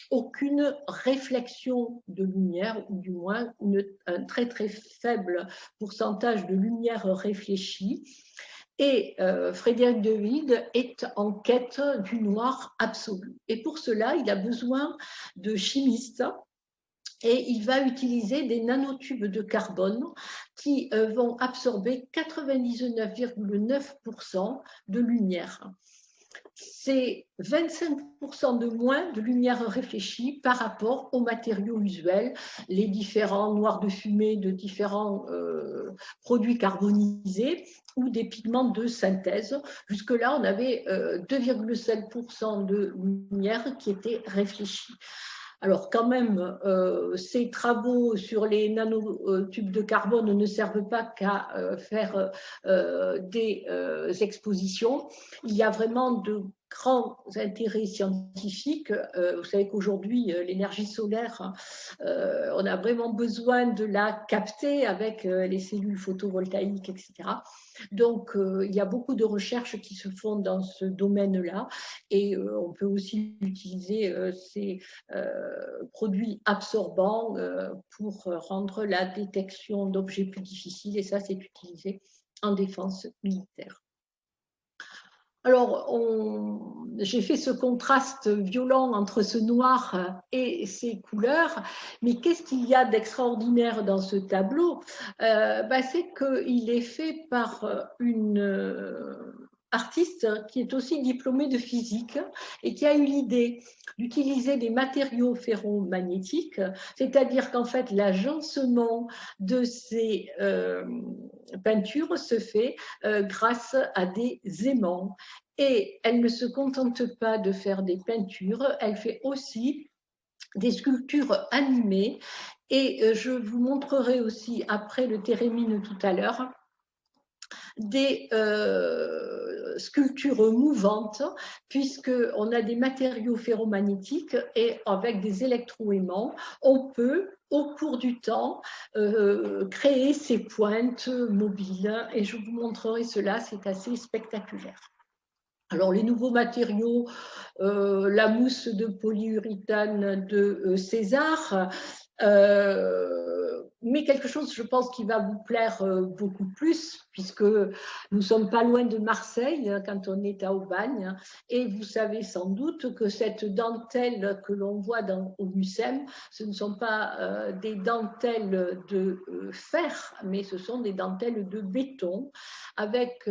aucune réflexion de lumière, ou du moins un très très faible pourcentage de lumière réfléchie. Et Frédéric de Wied est en quête du noir absolu. Et pour cela, il a besoin de chimistes et il va utiliser des nanotubes de carbone qui vont absorber 99,9% de lumière. C'est 25% de moins de lumière réfléchie par rapport aux matériaux usuels, les différents noirs de fumée de différents produits carbonisés ou des pigments de synthèse. Jusque-là, on avait 2,7% de lumière qui était réfléchie. Alors quand même, ces travaux sur les nanotubes de carbone ne servent pas qu'à faire des expositions. Il y a vraiment de grands intérêts scientifiques. Vous savez qu'aujourd'hui, l'énergie solaire, on a vraiment besoin de la capter avec les cellules photovoltaïques, etc. Donc, il y a beaucoup de recherches qui se font dans ce domaine-là et on peut aussi utiliser ces produits absorbants pour rendre la détection d'objets plus difficile, et ça, c'est utilisé en défense militaire. Alors, j'ai fait ce contraste violent entre ce noir et ces couleurs, mais qu'est-ce qu'il y a d'extraordinaire dans ce tableau? C'est qu'il est fait par une artiste qui est aussi diplômée de physique et qui a eu l'idée d'utiliser des matériaux ferromagnétiques, c'est-à-dire qu'en fait, l'agencement de ces peintures se fait grâce à des aimants. Et elle ne se contente pas de faire des peintures, elle fait aussi des sculptures animées. Et je vous montrerai aussi, après le térémine tout à l'heure, des sculptures mouvantes, puisqu'on a des matériaux ferromagnétiques et avec des électroaimants, on peut, au cours du temps, créer ces pointes mobiles. Et je vous montrerai cela, c'est assez spectaculaire. Alors, les nouveaux matériaux, la mousse de polyuréthane de César, mais quelque chose, je pense, qui va vous plaire beaucoup plus, puisque nous ne sommes pas loin de Marseille quand on est à Aubagne, et vous savez sans doute que cette dentelle que l'on voit au MUSEM, ce ne sont pas des dentelles de fer, mais ce sont des dentelles de béton, avec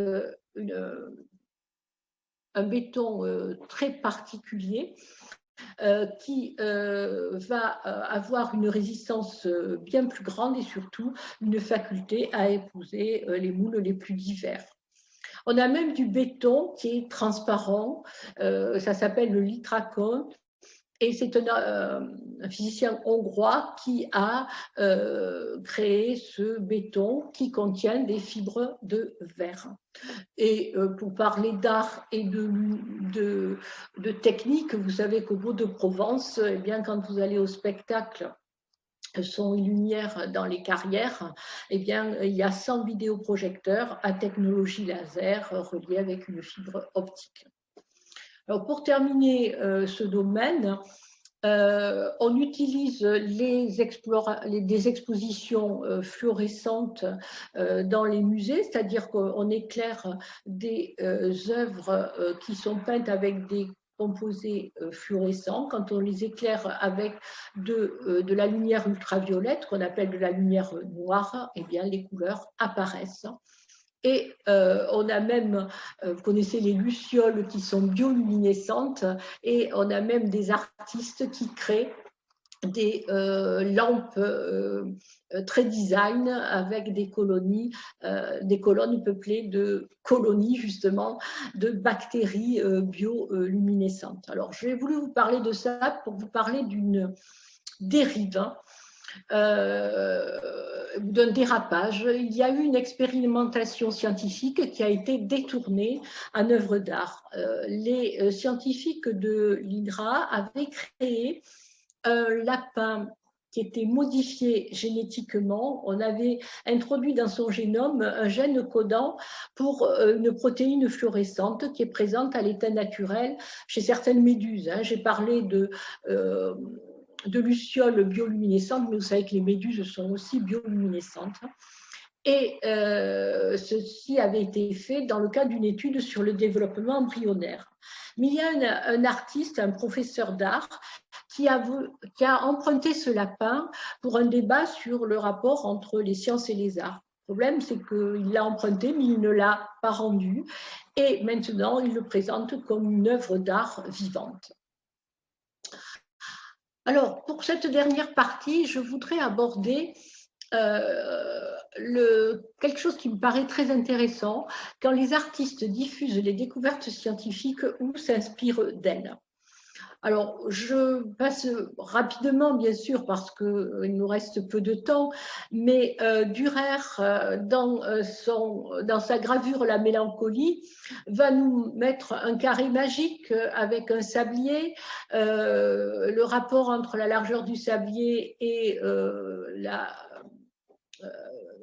un béton très particulier qui va avoir une résistance bien plus grande et surtout une faculté à épouser les moules les plus divers. On a même du béton qui est transparent, ça s'appelle le Litracon. Et c'est un physicien hongrois qui a créé ce béton qui contient des fibres de verre. Et pour parler d'art et de technique, vous savez qu'au Beau de Provence, eh bien, quand vous allez au spectacle son et lumière dans les carrières, eh bien, il y a 100 vidéoprojecteurs à technologie laser reliés avec une fibre optique. Alors, pour terminer ce domaine, on utilise des expositions fluorescentes dans les musées, c'est-à-dire qu'on éclaire des œuvres qui sont peintes avec des composés fluorescents. Quand on les éclaire avec de la lumière ultraviolette, qu'on appelle de la lumière noire, eh bien, les couleurs apparaissent. Et on a même, vous connaissez les lucioles qui sont bioluminescentes, et on a même des artistes qui créent des lampes très design avec des colonnes peuplées de colonies justement de bactéries bioluminescentes. Alors, j'ai voulu vous parler de ça pour vous parler d'une dérive, d'un dérapage. Il y a eu une expérimentation scientifique qui a été détournée en œuvre d'art. Les scientifiques de l'INRA avaient créé un lapin qui était modifié génétiquement. On avait introduit dans son génome un gène codant pour une protéine fluorescente qui est présente à l'état naturel chez certaines méduses. J'ai parlé de lucioles bioluminescentes, mais vous savez que les méduses sont aussi bioluminescentes. Et ceci avait été fait dans le cadre d'une étude sur le développement embryonnaire. Mais il y a un artiste, un professeur d'art, qui a emprunté ce lapin pour un débat sur le rapport entre les sciences et les arts. Le problème, c'est qu'il l'a emprunté, mais il ne l'a pas rendu. Et maintenant, il le présente comme une œuvre d'art vivante. Alors, pour cette dernière partie, je voudrais aborder quelque chose qui me paraît très intéressant quand les artistes diffusent les découvertes scientifiques ou s'inspirent d'elles. Alors, je passe rapidement, bien sûr, parce qu'il nous reste peu de temps, mais Dürer, dans sa gravure La Mélancolie, va nous mettre un carré magique avec un sablier. Le rapport entre la largeur du sablier et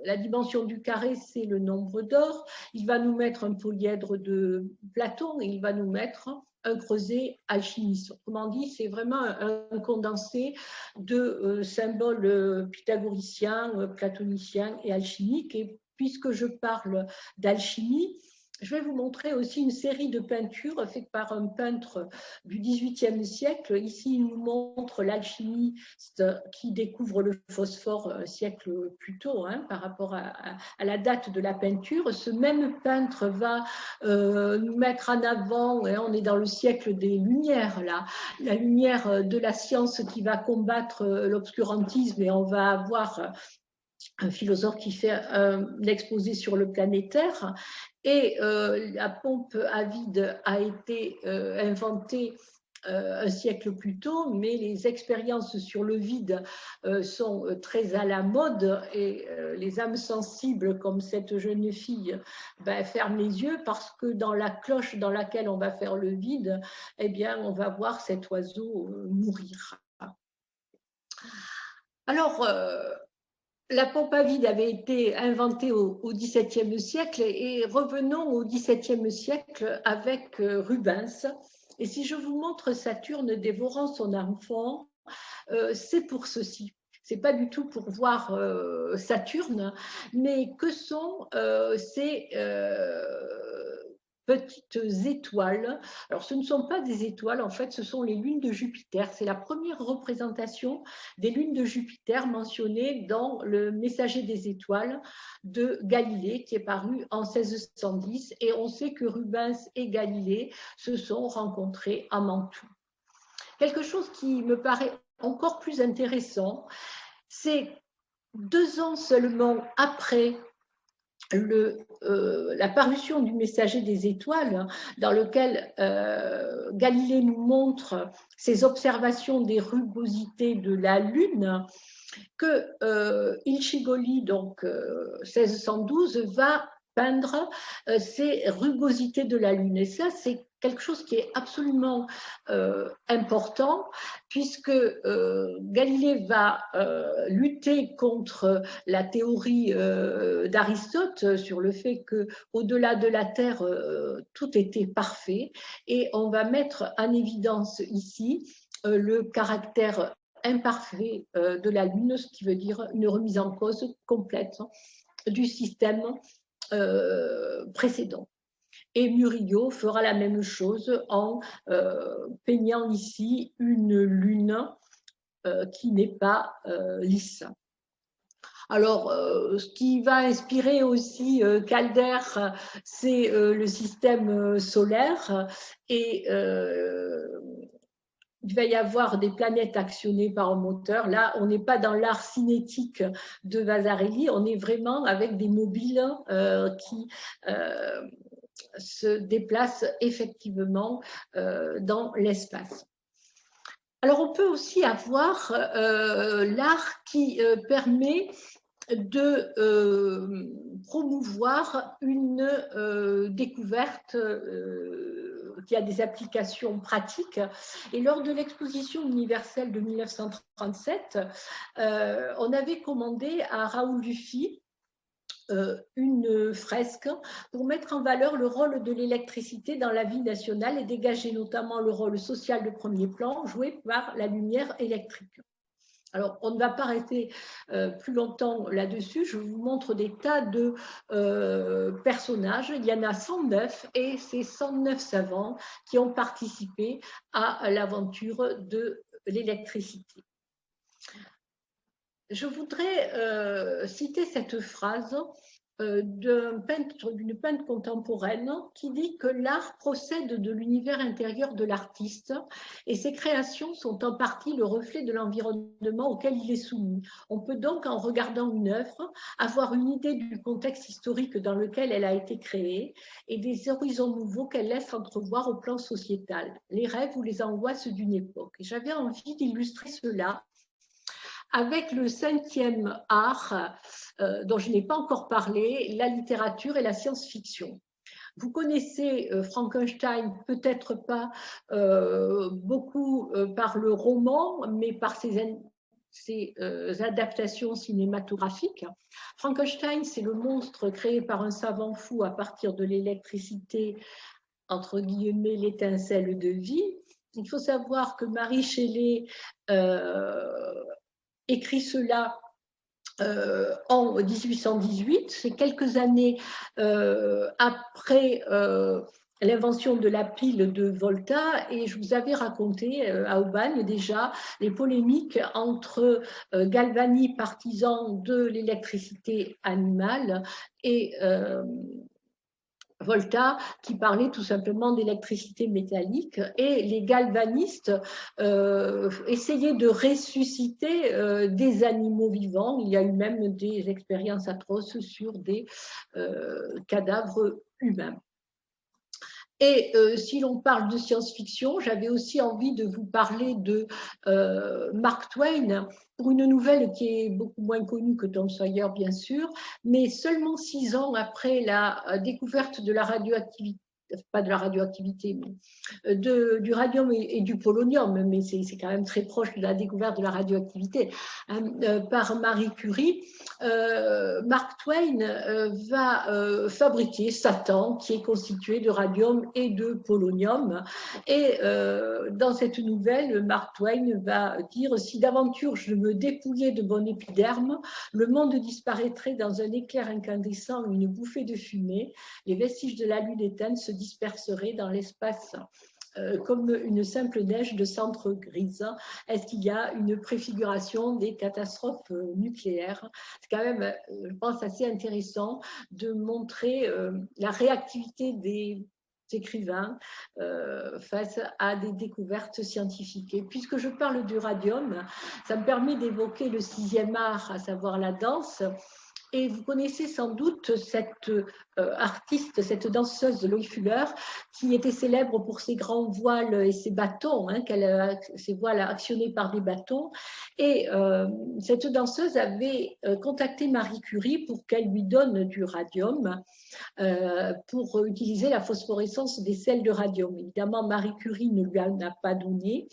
la dimension du carré, c'est le nombre d'or. Il va nous mettre un polyèdre de Platon et il va nous mettre un creuset alchimiste. Autrement dit, c'est vraiment un condensé de symboles pythagoriciens, platoniciens et alchimiques. Et puisque je parle d'alchimie, je vais vous montrer aussi une série de peintures faites par un peintre du XVIIIe siècle. Ici, il nous montre l'alchimiste qui découvre le phosphore un siècle plus tôt, par rapport à la date de la peinture. Ce même peintre va nous mettre en avant, on est dans le siècle des Lumières, là, la lumière de la science qui va combattre l'obscurantisme, et on va avoir un philosophe qui fait un exposé sur le planétaire. Et la pompe à vide a été inventée un siècle plus tôt, mais les expériences sur le vide sont très à la mode, et les âmes sensibles, comme cette jeune fille, ferment les yeux, parce que dans la cloche dans laquelle on va faire le vide, eh bien, on va voir cet oiseau mourir. Alors, la pompe à vide avait été inventée au XVIIe siècle, et revenons au XVIIe siècle avec Rubens. Et si je vous montre Saturne dévorant son enfant, c'est pour ceci. Ce n'est pas du tout pour voir Saturne, mais que sont ces petites étoiles. Alors, ce ne sont pas des étoiles, en fait, ce sont les lunes de Jupiter. C'est la première représentation des lunes de Jupiter mentionnées dans le Messager des étoiles de Galilée, qui est paru en 1610. Et on sait que Rubens et Galilée se sont rencontrés à Mantoue. Quelque chose qui me paraît encore plus intéressant, c'est 2 ans seulement après la parution du Messager des étoiles, dans lequel Galilée nous montre ses observations des rugosités de la Lune, que Il Cigoli, donc 1612, va peindre ces rugosités de la Lune. Et ça, c'est quelque chose qui est absolument important, puisque Galilée va lutter contre la théorie d'Aristote sur le fait qu'au-delà de la Terre, tout était parfait. Et on va mettre en évidence ici le caractère imparfait de la Lune, ce qui veut dire une remise en cause complète du système précédent. Et Murillo fera la même chose en peignant ici une lune qui n'est pas lisse. Alors, ce qui va inspirer aussi Calder, c'est le système solaire, et il va y avoir des planètes actionnées par un moteur. Là, on n'est pas dans l'art cinétique de Vasarely, on est vraiment avec des mobiles qui se déplacent effectivement dans l'espace. Alors, on peut aussi avoir l'art qui permet de promouvoir une découverte qui a des applications pratiques. Et lors de l'exposition universelle de 1937, on avait commandé à Raoul Dufy une fresque pour mettre en valeur le rôle de l'électricité dans la vie nationale et dégager notamment le rôle social de premier plan joué par la lumière électrique. Alors, on ne va pas rester plus longtemps là-dessus. Je vous montre des tas de personnages. Il y en a 109, et c'est 109 savants qui ont participé à l'aventure de l'électricité. Je voudrais citer cette phrase d'une peintre contemporaine qui dit que l'art procède de l'univers intérieur de l'artiste et ses créations sont en partie le reflet de l'environnement auquel il est soumis. On peut donc, en regardant une œuvre, avoir une idée du contexte historique dans lequel elle a été créée et des horizons nouveaux qu'elle laisse entrevoir au plan sociétal, les rêves ou les angoisses d'une époque. Et j'avais envie d'illustrer cela avec le 5e art, dont je n'ai pas encore parlé, la littérature et la science-fiction. Vous connaissez Frankenstein, peut-être pas beaucoup par le roman, mais par ses adaptations cinématographiques. Frankenstein, c'est le monstre créé par un savant fou à partir de l'électricité, entre guillemets, l'étincelle de vie. Il faut savoir que Mary Shelley écrit cela en 1818, c'est quelques années après l'invention de la pile de Volta, et je vous avais raconté à Aubagne déjà les polémiques entre Galvani, partisan de l'électricité animale, et Volta, qui parlait tout simplement d'électricité métallique, et les galvanistes essayaient de ressusciter des animaux vivants. Il y a eu même des expériences atroces sur des cadavres humains. Et si l'on parle de science-fiction, j'avais aussi envie de vous parler de Mark Twain pour une nouvelle qui est beaucoup moins connue que Tom Sawyer, bien sûr, mais seulement 6 ans après la découverte de la radioactivité, pas de la radioactivité, mais du radium et du polonium, mais c'est quand même très proche de la découverte de la radioactivité, par Marie Curie, Mark Twain va fabriquer Satan, qui est constitué de radium et de polonium. Et dans cette nouvelle, Mark Twain va dire: si d'aventure je me dépouillais de mon épiderme, le monde disparaîtrait dans un éclair incandescent ou une bouffée de fumée. Les vestiges de la lune éteinte se disperseraient dans l'espace comme une simple neige de cendre grise. Est-ce qu'il y a une préfiguration des catastrophes nucléaires? C'est quand même, je pense, assez intéressant de montrer la réactivité des écrivains face à des découvertes scientifiques. Et puisque je parle du radium, ça me permet d'évoquer le 6e art, à savoir la danse. Et vous connaissez sans doute cette artiste, cette danseuse Loie Fuller, qui était célèbre pour ses grands voiles et ses bâtons, ses voiles actionnés par des bâtons. Et cette danseuse avait contacté Marie Curie pour qu'elle lui donne du radium pour utiliser la phosphorescence des sels de radium. Évidemment, Marie Curie ne lui en a pas donné,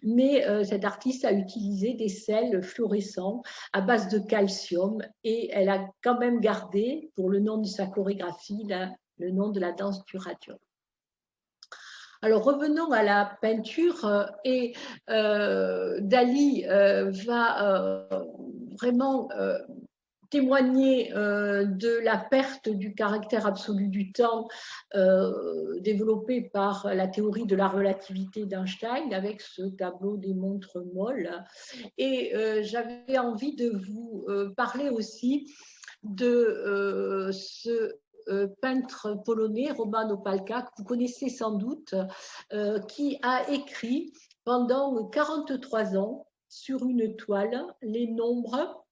mais cette artiste a utilisé des sels fluorescents à base de calcium, et elle a quand même gardé, pour le nom de sa chorégraphie, le nom de la danse du radium. Alors revenons à la peinture, et Dali va vraiment témoigner de la perte du caractère absolu du temps développé par la théorie de la relativité d'Einstein avec ce tableau des montres molles. Et j'avais envie de vous parler aussi de ce peintre polonais, Roman Opalka, que vous connaissez sans doute, qui a écrit pendant 43 ans sur une toile les nombres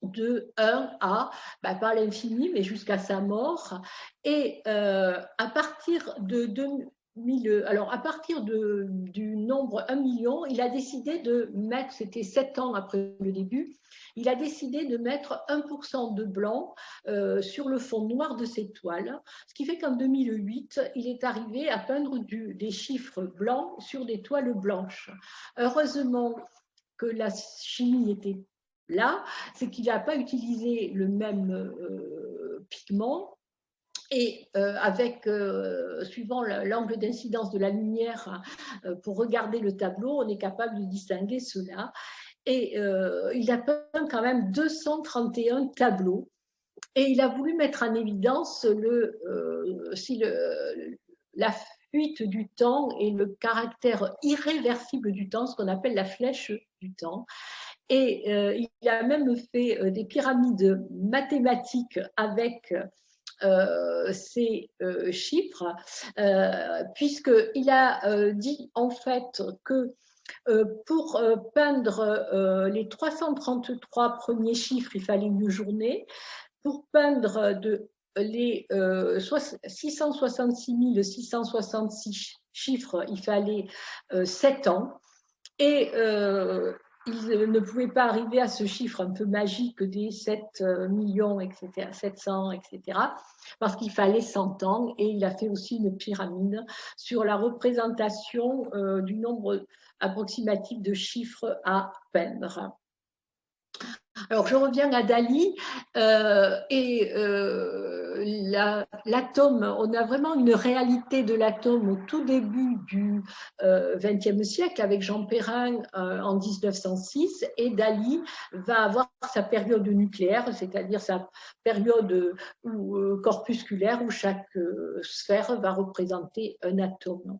de 1 à, pas l'infini, mais jusqu'à sa mort. Et à partir de 2000, alors à partir du nombre 1 million, il a décidé de mettre, c'était 7 ans après le début, il a décidé de mettre 1% de blanc sur le fond noir de ses toiles, ce qui fait qu'en 2008, il est arrivé à peindre des chiffres blancs sur des toiles blanches. Heureusement que la chimie était là, c'est qu'il n'a pas utilisé le même pigment, et suivant l'angle d'incidence de la lumière pour regarder le tableau, on est capable de distinguer cela. Et il a peint quand même 231 tableaux, et il a voulu mettre en évidence la fuite du temps et le caractère irréversible du temps, ce qu'on appelle la flèche du temps. Et il a même fait des pyramides mathématiques avec ces chiffres, puisqu'il a dit en fait que pour peindre les 333 premiers chiffres, il fallait une journée. Pour peindre les 666 666 chiffres, il fallait 7 ans. Et il ne pouvait pas arriver à ce chiffre un peu magique des 7 millions, etc., 700, etc., parce qu'il fallait 100 ans. Et il a fait aussi une pyramide sur la représentation du nombre approximatif de chiffres à peindre. Alors, je reviens à Dali l'atome, on a vraiment une réalité de l'atome au tout début du XXe siècle avec Jean Perrin en 1906 et Dali va avoir sa période nucléaire, c'est-à-dire sa période corpusculaire où chaque sphère va représenter un atome.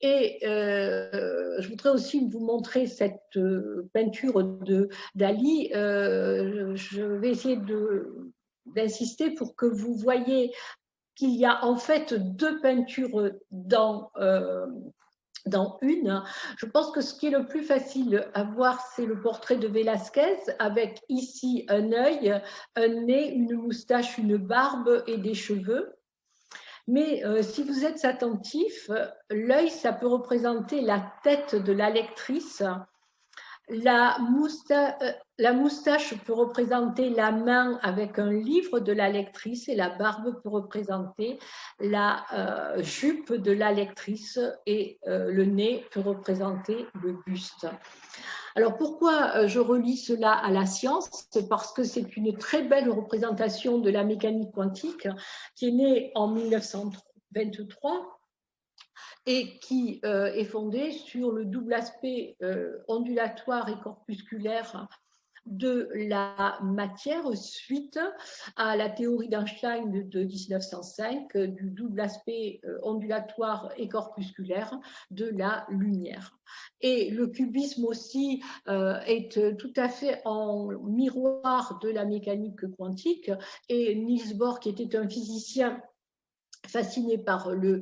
Et je voudrais aussi vous montrer cette peinture de Dali. Je vais essayer d'insister pour que vous voyez qu'il y a en fait deux peintures dans une. Je pense que ce qui est le plus facile à voir, c'est le portrait de Velázquez, avec ici un œil, un nez, une moustache, une barbe et des cheveux. Mais si vous êtes attentif, l'œil, ça peut représenter la tête de la lectrice. La moustache peut représenter la main avec un livre de la lectrice et la barbe peut représenter la jupe de la lectrice et le nez peut représenter le buste. Alors pourquoi je relie cela à la science? C'est parce que c'est une très belle représentation de la mécanique quantique qui est née en 1923 et qui est fondée sur le double aspect ondulatoire et corpusculaire de la matière suite à la théorie d'Einstein de 1905 du double aspect ondulatoire et corpusculaire de la lumière. Et le cubisme aussi est tout à fait en miroir de la mécanique quantique et Niels Bohr, qui était un physicien fasciné par le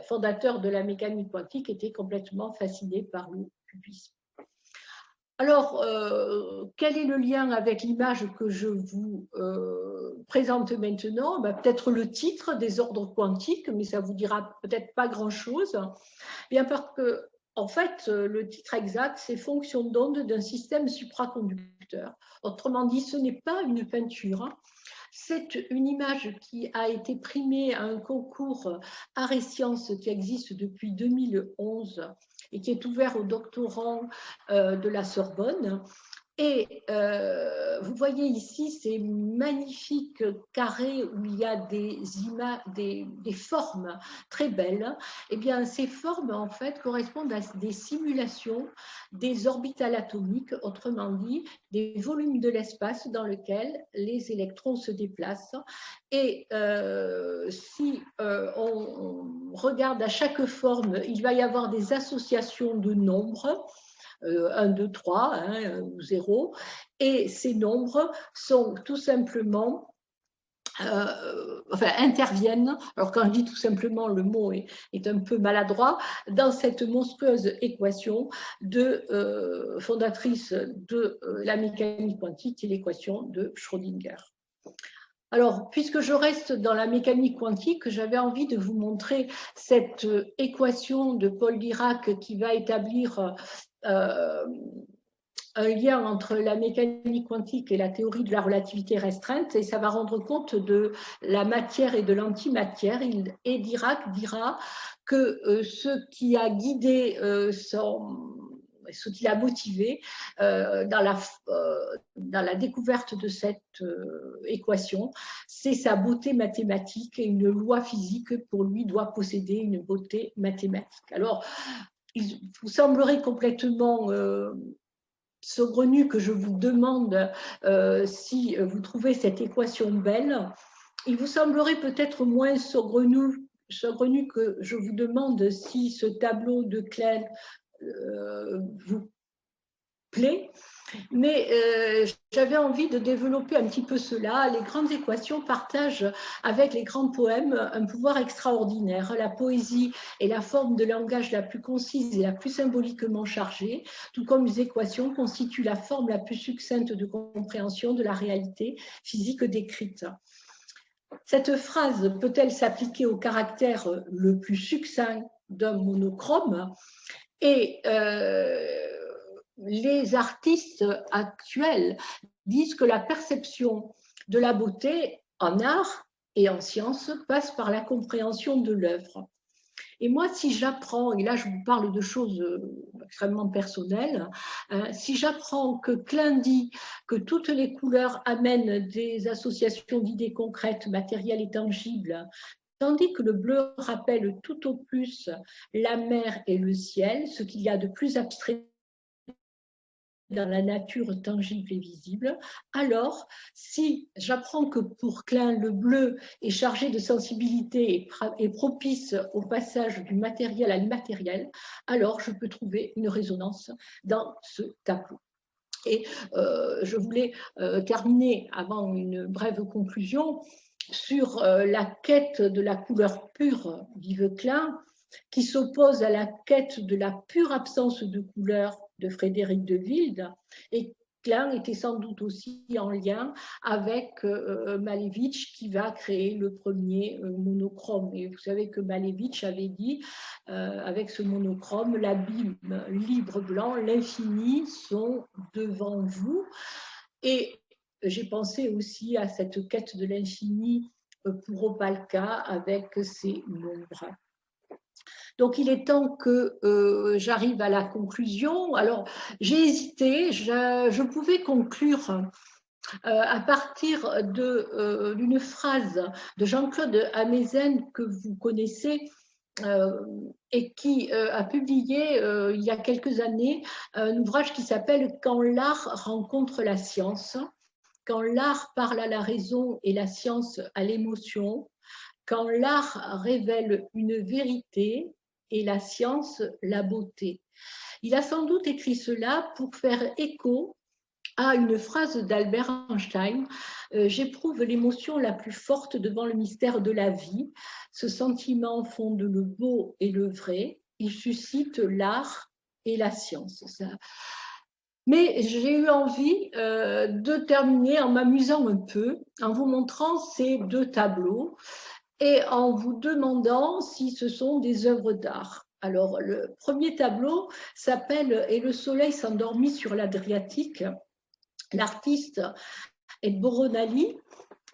fondateur de la mécanique quantique, était complètement fasciné par le cubisme. Alors, quel est le lien avec l'image que je vous présente maintenant? Peut-être le titre des ordres quantiques, mais ça vous dira peut-être pas grand-chose. Bien parce que, en fait, le titre exact, c'est fonction d'onde d'un système supraconducteur. Autrement dit, ce n'est pas une peinture. C'est une image qui a été primée à un concours Arts et Sciences qui existe depuis 2011 et qui est ouvert aux doctorants de la Sorbonne. Et vous voyez ici ces magnifiques carrés où il y a des formes très belles. Eh bien, ces formes, en fait, correspondent à des simulations des orbitales atomiques, autrement dit, des volumes de l'espace dans lequel les électrons se déplacent. Et si on regarde à chaque forme, il va y avoir des associations de nombres. 1, 2, 3 ou 0. Et ces nombres sont tout simplement, interviennent, alors quand je dis tout simplement, le mot est un peu maladroit, dans cette monstrueuse équation fondatrice de la mécanique quantique, qui est l'équation de Schrödinger. Alors, puisque je reste dans la mécanique quantique, j'avais envie de vous montrer cette équation de Paul Dirac qui va établir un lien entre la mécanique quantique et la théorie de la relativité restreinte, et ça va rendre compte de la matière et de l'antimatière. Et Dirac dira que ce qui a guidé ce qui l'a motivé dans la découverte de cette équation, c'est sa beauté mathématique, et une loi physique pour lui doit posséder une beauté mathématique. Alors, il vous semblerait complètement saugrenu que je vous demande si vous trouvez cette équation belle. Il vous semblerait peut-être moins saugrenu que je vous demande si ce tableau de Klein vous plaît. Mais j'avais envie de développer un petit peu cela. Les grandes équations partagent avec les grands poèmes un pouvoir extraordinaire. La poésie est la forme de langage la plus concise et la plus symboliquement chargée, tout comme les équations constituent la forme la plus succincte de compréhension de la réalité physique décrite. Cette phrase peut-elle s'appliquer au caractère le plus succinct d'un monochrome? Et les artistes actuels disent que la perception de la beauté en art et en science passe par la compréhension de l'œuvre. Et moi, si j'apprends, et là je vous parle de choses extrêmement personnelles, si j'apprends que Klein dit que toutes les couleurs amènent des associations d'idées concrètes, matérielles et tangibles, tandis que le bleu rappelle tout au plus la mer et le ciel, ce qu'il y a de plus abstrait dans la nature tangible et visible, alors si j'apprends que pour Klein, le bleu est chargé de sensibilité et propice au passage du matériel à l'immatériel, alors je peux trouver une résonance dans ce tableau. Et je voulais terminer avant une brève conclusion sur la quête de la couleur pure d'Yves Klein, qui s'oppose à la quête de la pure absence de couleur de Frédéric de Wilde. Et Klein était sans doute aussi en lien avec Malevich, qui va créer le premier monochrome. Et vous savez que Malevich avait dit, avec ce monochrome, l'abîme libre blanc, l'infini sont devant vous. Et j'ai pensé aussi à cette quête de l'infini pour Opalka avec ses nombres. Donc, il est temps que j'arrive à la conclusion. Alors, j'ai hésité, je pouvais conclure à partir d'une phrase de Jean-Claude Amezen que vous connaissez et qui a publié il y a quelques années un ouvrage qui s'appelle « Quand l'art rencontre la science », quand l'art parle à la raison et la science à l'émotion, quand l'art révèle une vérité et la science la beauté. Il a sans doute écrit cela pour faire écho à une phrase d'Albert Einstein. J'éprouve l'émotion la plus forte devant le mystère de la vie. Ce sentiment fonde le beau et le vrai. Il suscite l'art et la science. Mais j'ai eu envie de terminer en m'amusant un peu, en vous montrant ces deux tableaux et en vous demandant si ce sont des œuvres d'art. Alors, le premier tableau s'appelle « Et le soleil s'endormit sur l'Adriatique ». L'artiste est Boronali.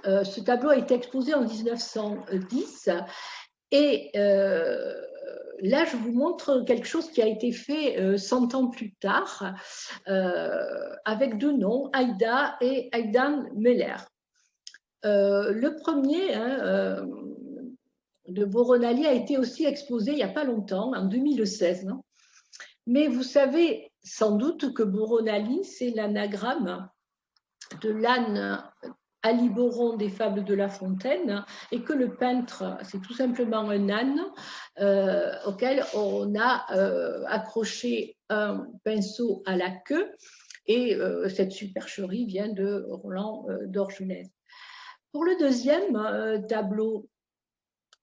Ce tableau a été exposé en 1910 et là, je vous montre quelque chose qui a été fait 100 ans plus tard avec deux noms, Aïda et Aidan Meller. Le premier, de Boronali, a été aussi exposé il n'y a pas longtemps, en 2016. Mais vous savez sans doute que Boronali, c'est l'anagramme de l'âne Aliboron des Fables de La Fontaine, et que le peintre, c'est tout simplement un âne auquel on a accroché un pinceau à la queue, et cette supercherie vient de Roland d'Orgenès. Pour le deuxième tableau,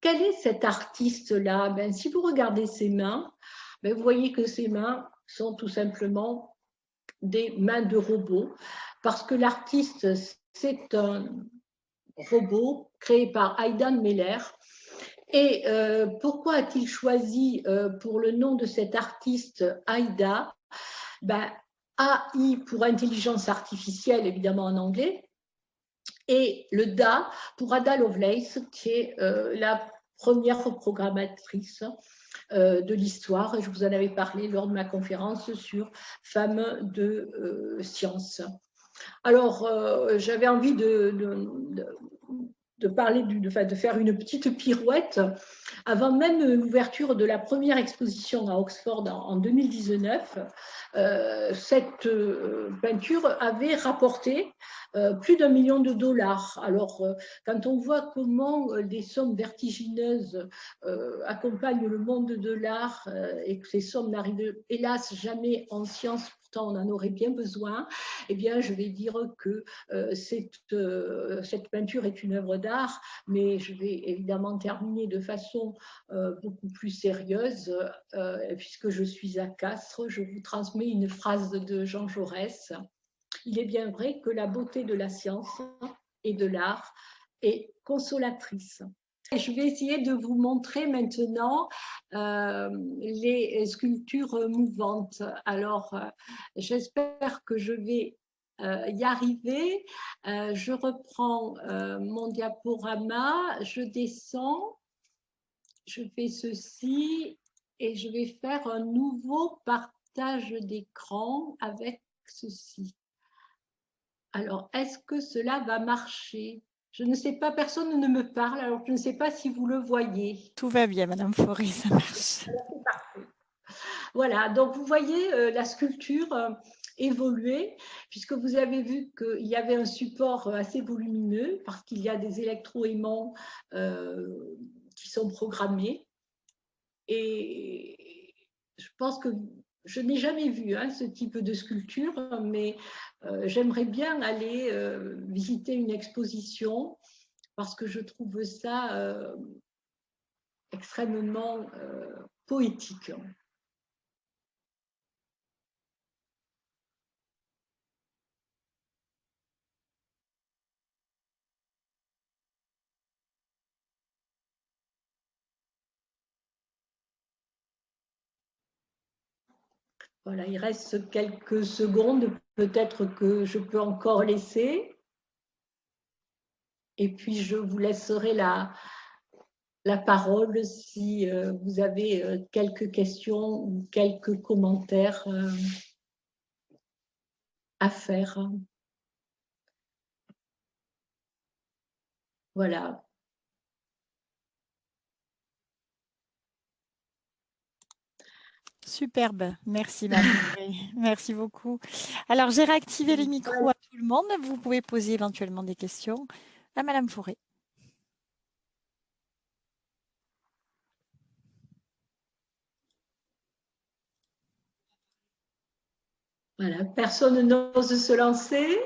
quel est cet artiste-là? Ben, si vous regardez ses mains, ben, vous voyez que ses mains sont tout simplement des mains de robot, parce que l'artiste, c'est un robot créé par Aidan Meller. Et pourquoi a-t-il choisi pour le nom de cet artiste Aïda? Ben, AI pour intelligence artificielle, évidemment en anglais, et le DA pour Ada Lovelace, qui est la première programmatrice de l'histoire. Je vous en avais parlé lors de ma conférence sur femmes de science. Alors, j'avais envie de parler, de faire une petite pirouette. Avant même l'ouverture de la première exposition à Oxford en 2019, cette peinture avait rapporté plus d'1 million de dollars. Alors, quand on voit comment des sommes vertigineuses accompagnent le monde de l'art et que ces sommes n'arrivent hélas jamais en sciences pourtant on en aurait bien besoin, eh bien, je vais dire que cette peinture est une œuvre d'art, mais je vais évidemment terminer de façon beaucoup plus sérieuse, puisque je suis à Castres. Je vous transmets une phrase de Jean Jaurès. Il est bien vrai que la beauté de la science et de l'art est consolatrice. Je vais essayer de vous montrer maintenant les sculptures mouvantes. Alors, j'espère que je vais y arriver. Je reprends mon diaporama, je descends, je fais ceci et je vais faire un nouveau partage d'écran avec ceci. Alors, est-ce que cela va marcher? Je ne sais pas, personne ne me parle, alors je ne sais pas si vous le voyez. Tout va bien, Madame Faury, ça marche. Voilà, donc vous voyez la sculpture évoluer, puisque vous avez vu qu'il y avait un support assez volumineux, parce qu'il y a des électroaimants qui sont programmés. Et je pense que je n'ai jamais vu ce type de sculpture, mais j'aimerais bien aller visiter une exposition parce que je trouve ça extrêmement poétique. Voilà, il reste quelques secondes, peut-être que je peux encore laisser. Et puis, je vous laisserai la parole si vous avez quelques questions ou quelques commentaires à faire. Voilà. Superbe, merci Madame Faury. Merci beaucoup. Alors, j'ai réactivé les micros à tout le monde. Vous pouvez poser éventuellement des questions à Madame Faury. Voilà, personne n'ose se lancer?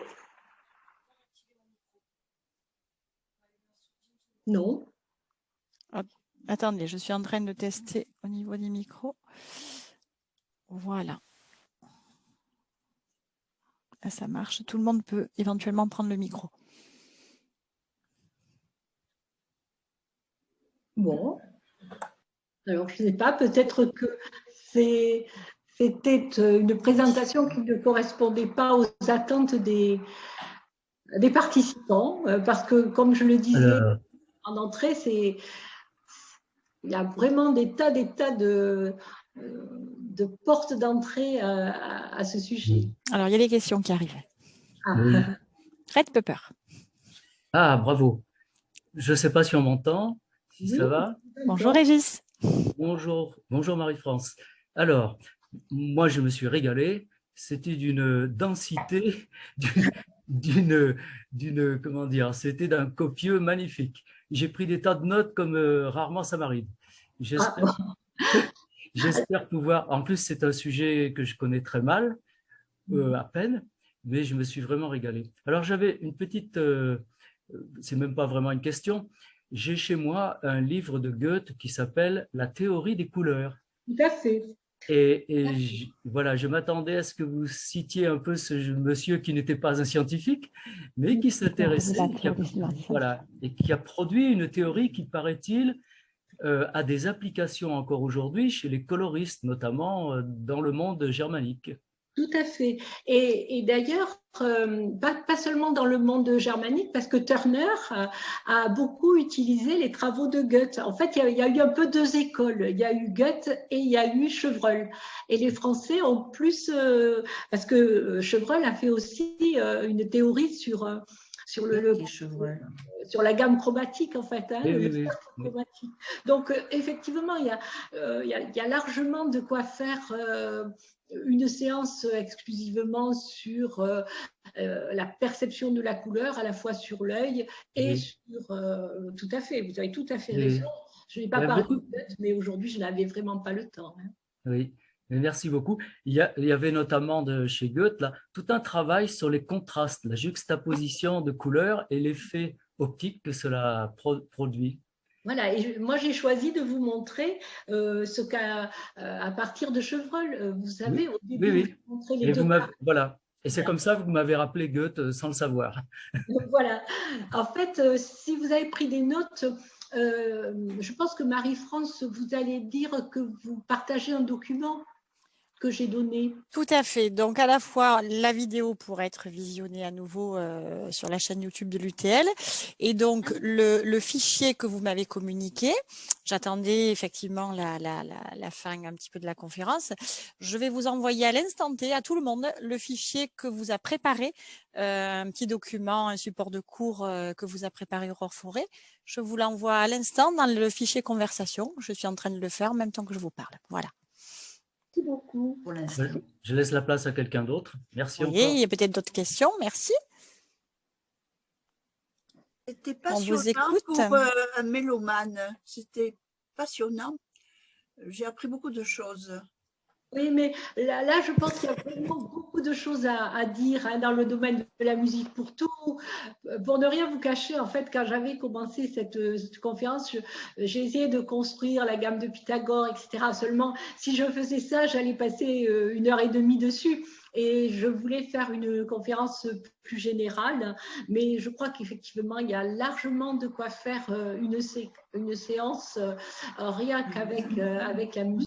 Non. Attendez, je suis en train de tester au niveau des micros. Voilà. Là, ça marche. Tout le monde peut éventuellement prendre le micro. Bon. Alors, je ne sais pas, peut-être que c'était une présentation qui ne correspondait pas aux attentes des participants, parce que, comme je le disais en entrée, il y a vraiment des tas de portes d'entrée à ce sujet. Alors, il y a des questions qui arrivent. Oui. Red Pepper. Ah, bravo. Je ne sais pas si on m'entend, si ça va. Bonjour Régis. Bonjour, bonjour Marie-France. Alors, moi je me suis régalé. C'était d'une densité, comment dire, c'était d'un copieux magnifique. J'ai pris des tas de notes comme rarement ça m'arrive. J'espère pouvoir. En plus, c'est un sujet que je connais très mal, à peine, mais je me suis vraiment régalé. Alors, j'avais une petite. C'est même pas vraiment une question. J'ai chez moi un livre de Goethe qui s'appelle La théorie des couleurs. Tout à fait. Et voilà, je m'attendais à ce que vous citiez un peu ce monsieur qui n'était pas un scientifique, mais qui s'intéressait, voilà, et qui a produit une théorie qui, paraît-il, a des applications encore aujourd'hui chez les coloristes, notamment dans le monde germanique. Tout à fait. Et d'ailleurs, pas seulement dans le monde germanique, parce que Turner a beaucoup utilisé les travaux de Goethe. En fait, il y a eu un peu deux écoles. Il y a eu Goethe et il y a eu Chevreul. Et les Français ont plus, parce que Chevreul a fait aussi une théorie sur la gamme chromatique, en fait, le spectre chromatique. Donc, effectivement, il y a largement de quoi faire une séance exclusivement sur la perception de la couleur, à la fois sur l'œil et sur... tout à fait, vous avez tout à fait raison. Je n'ai pas parlé de Goethe, mais aujourd'hui, je n'avais vraiment pas le temps. Oui, Merci beaucoup. Il y avait notamment chez Goethe là, tout un travail sur les contrastes, la juxtaposition de couleurs et l'effet optique que cela produit. Voilà, et moi j'ai choisi de vous montrer ce qu'à à partir de Chevreul, vous savez, Oui, au oui, début, je oui. vous montrais les Et deux voilà. Et c'est cartes. comme ça que vous m'avez rappelé Goethe sans le savoir. Voilà. En fait, si vous avez pris des notes, je pense que Marie-France, vous allez dire que vous partagez un document que j'ai donné. Tout à fait. Donc, à la fois, la vidéo pourrait être visionnée à nouveau sur la chaîne YouTube de l'UTL. Et donc, le fichier que vous m'avez communiqué, j'attendais effectivement la fin un petit peu de la conférence. Je vais vous envoyer à l'instant T, à tout le monde, le fichier que vous a préparé, un petit document, un support de cours que vous a préparé Aurore Forêt. Je vous l'envoie à l'instant dans le fichier conversation. Je suis en train de le faire en même temps que je vous parle. Voilà. Merci beaucoup pour l'instant. Je laisse la place à quelqu'un d'autre. Merci Oui, encore. il y a peut-être d'autres questions. Merci. C'était On vous passionnant écoute. pour un mélomane. C'était passionnant. J'ai appris beaucoup de choses. Oui, mais là, je pense qu'il y a vraiment beaucoup de choses à dire hein, dans le domaine de la musique. Pour ne rien vous cacher, en fait, quand j'avais commencé cette conférence, j'ai essayé de construire la gamme de Pythagore, etc. Seulement, si je faisais ça, j'allais passer 1 heure et demie dessus. Et je voulais faire une conférence plus générale, mais je crois qu'effectivement, il y a largement de quoi faire une séance rien qu'avec avec la musique.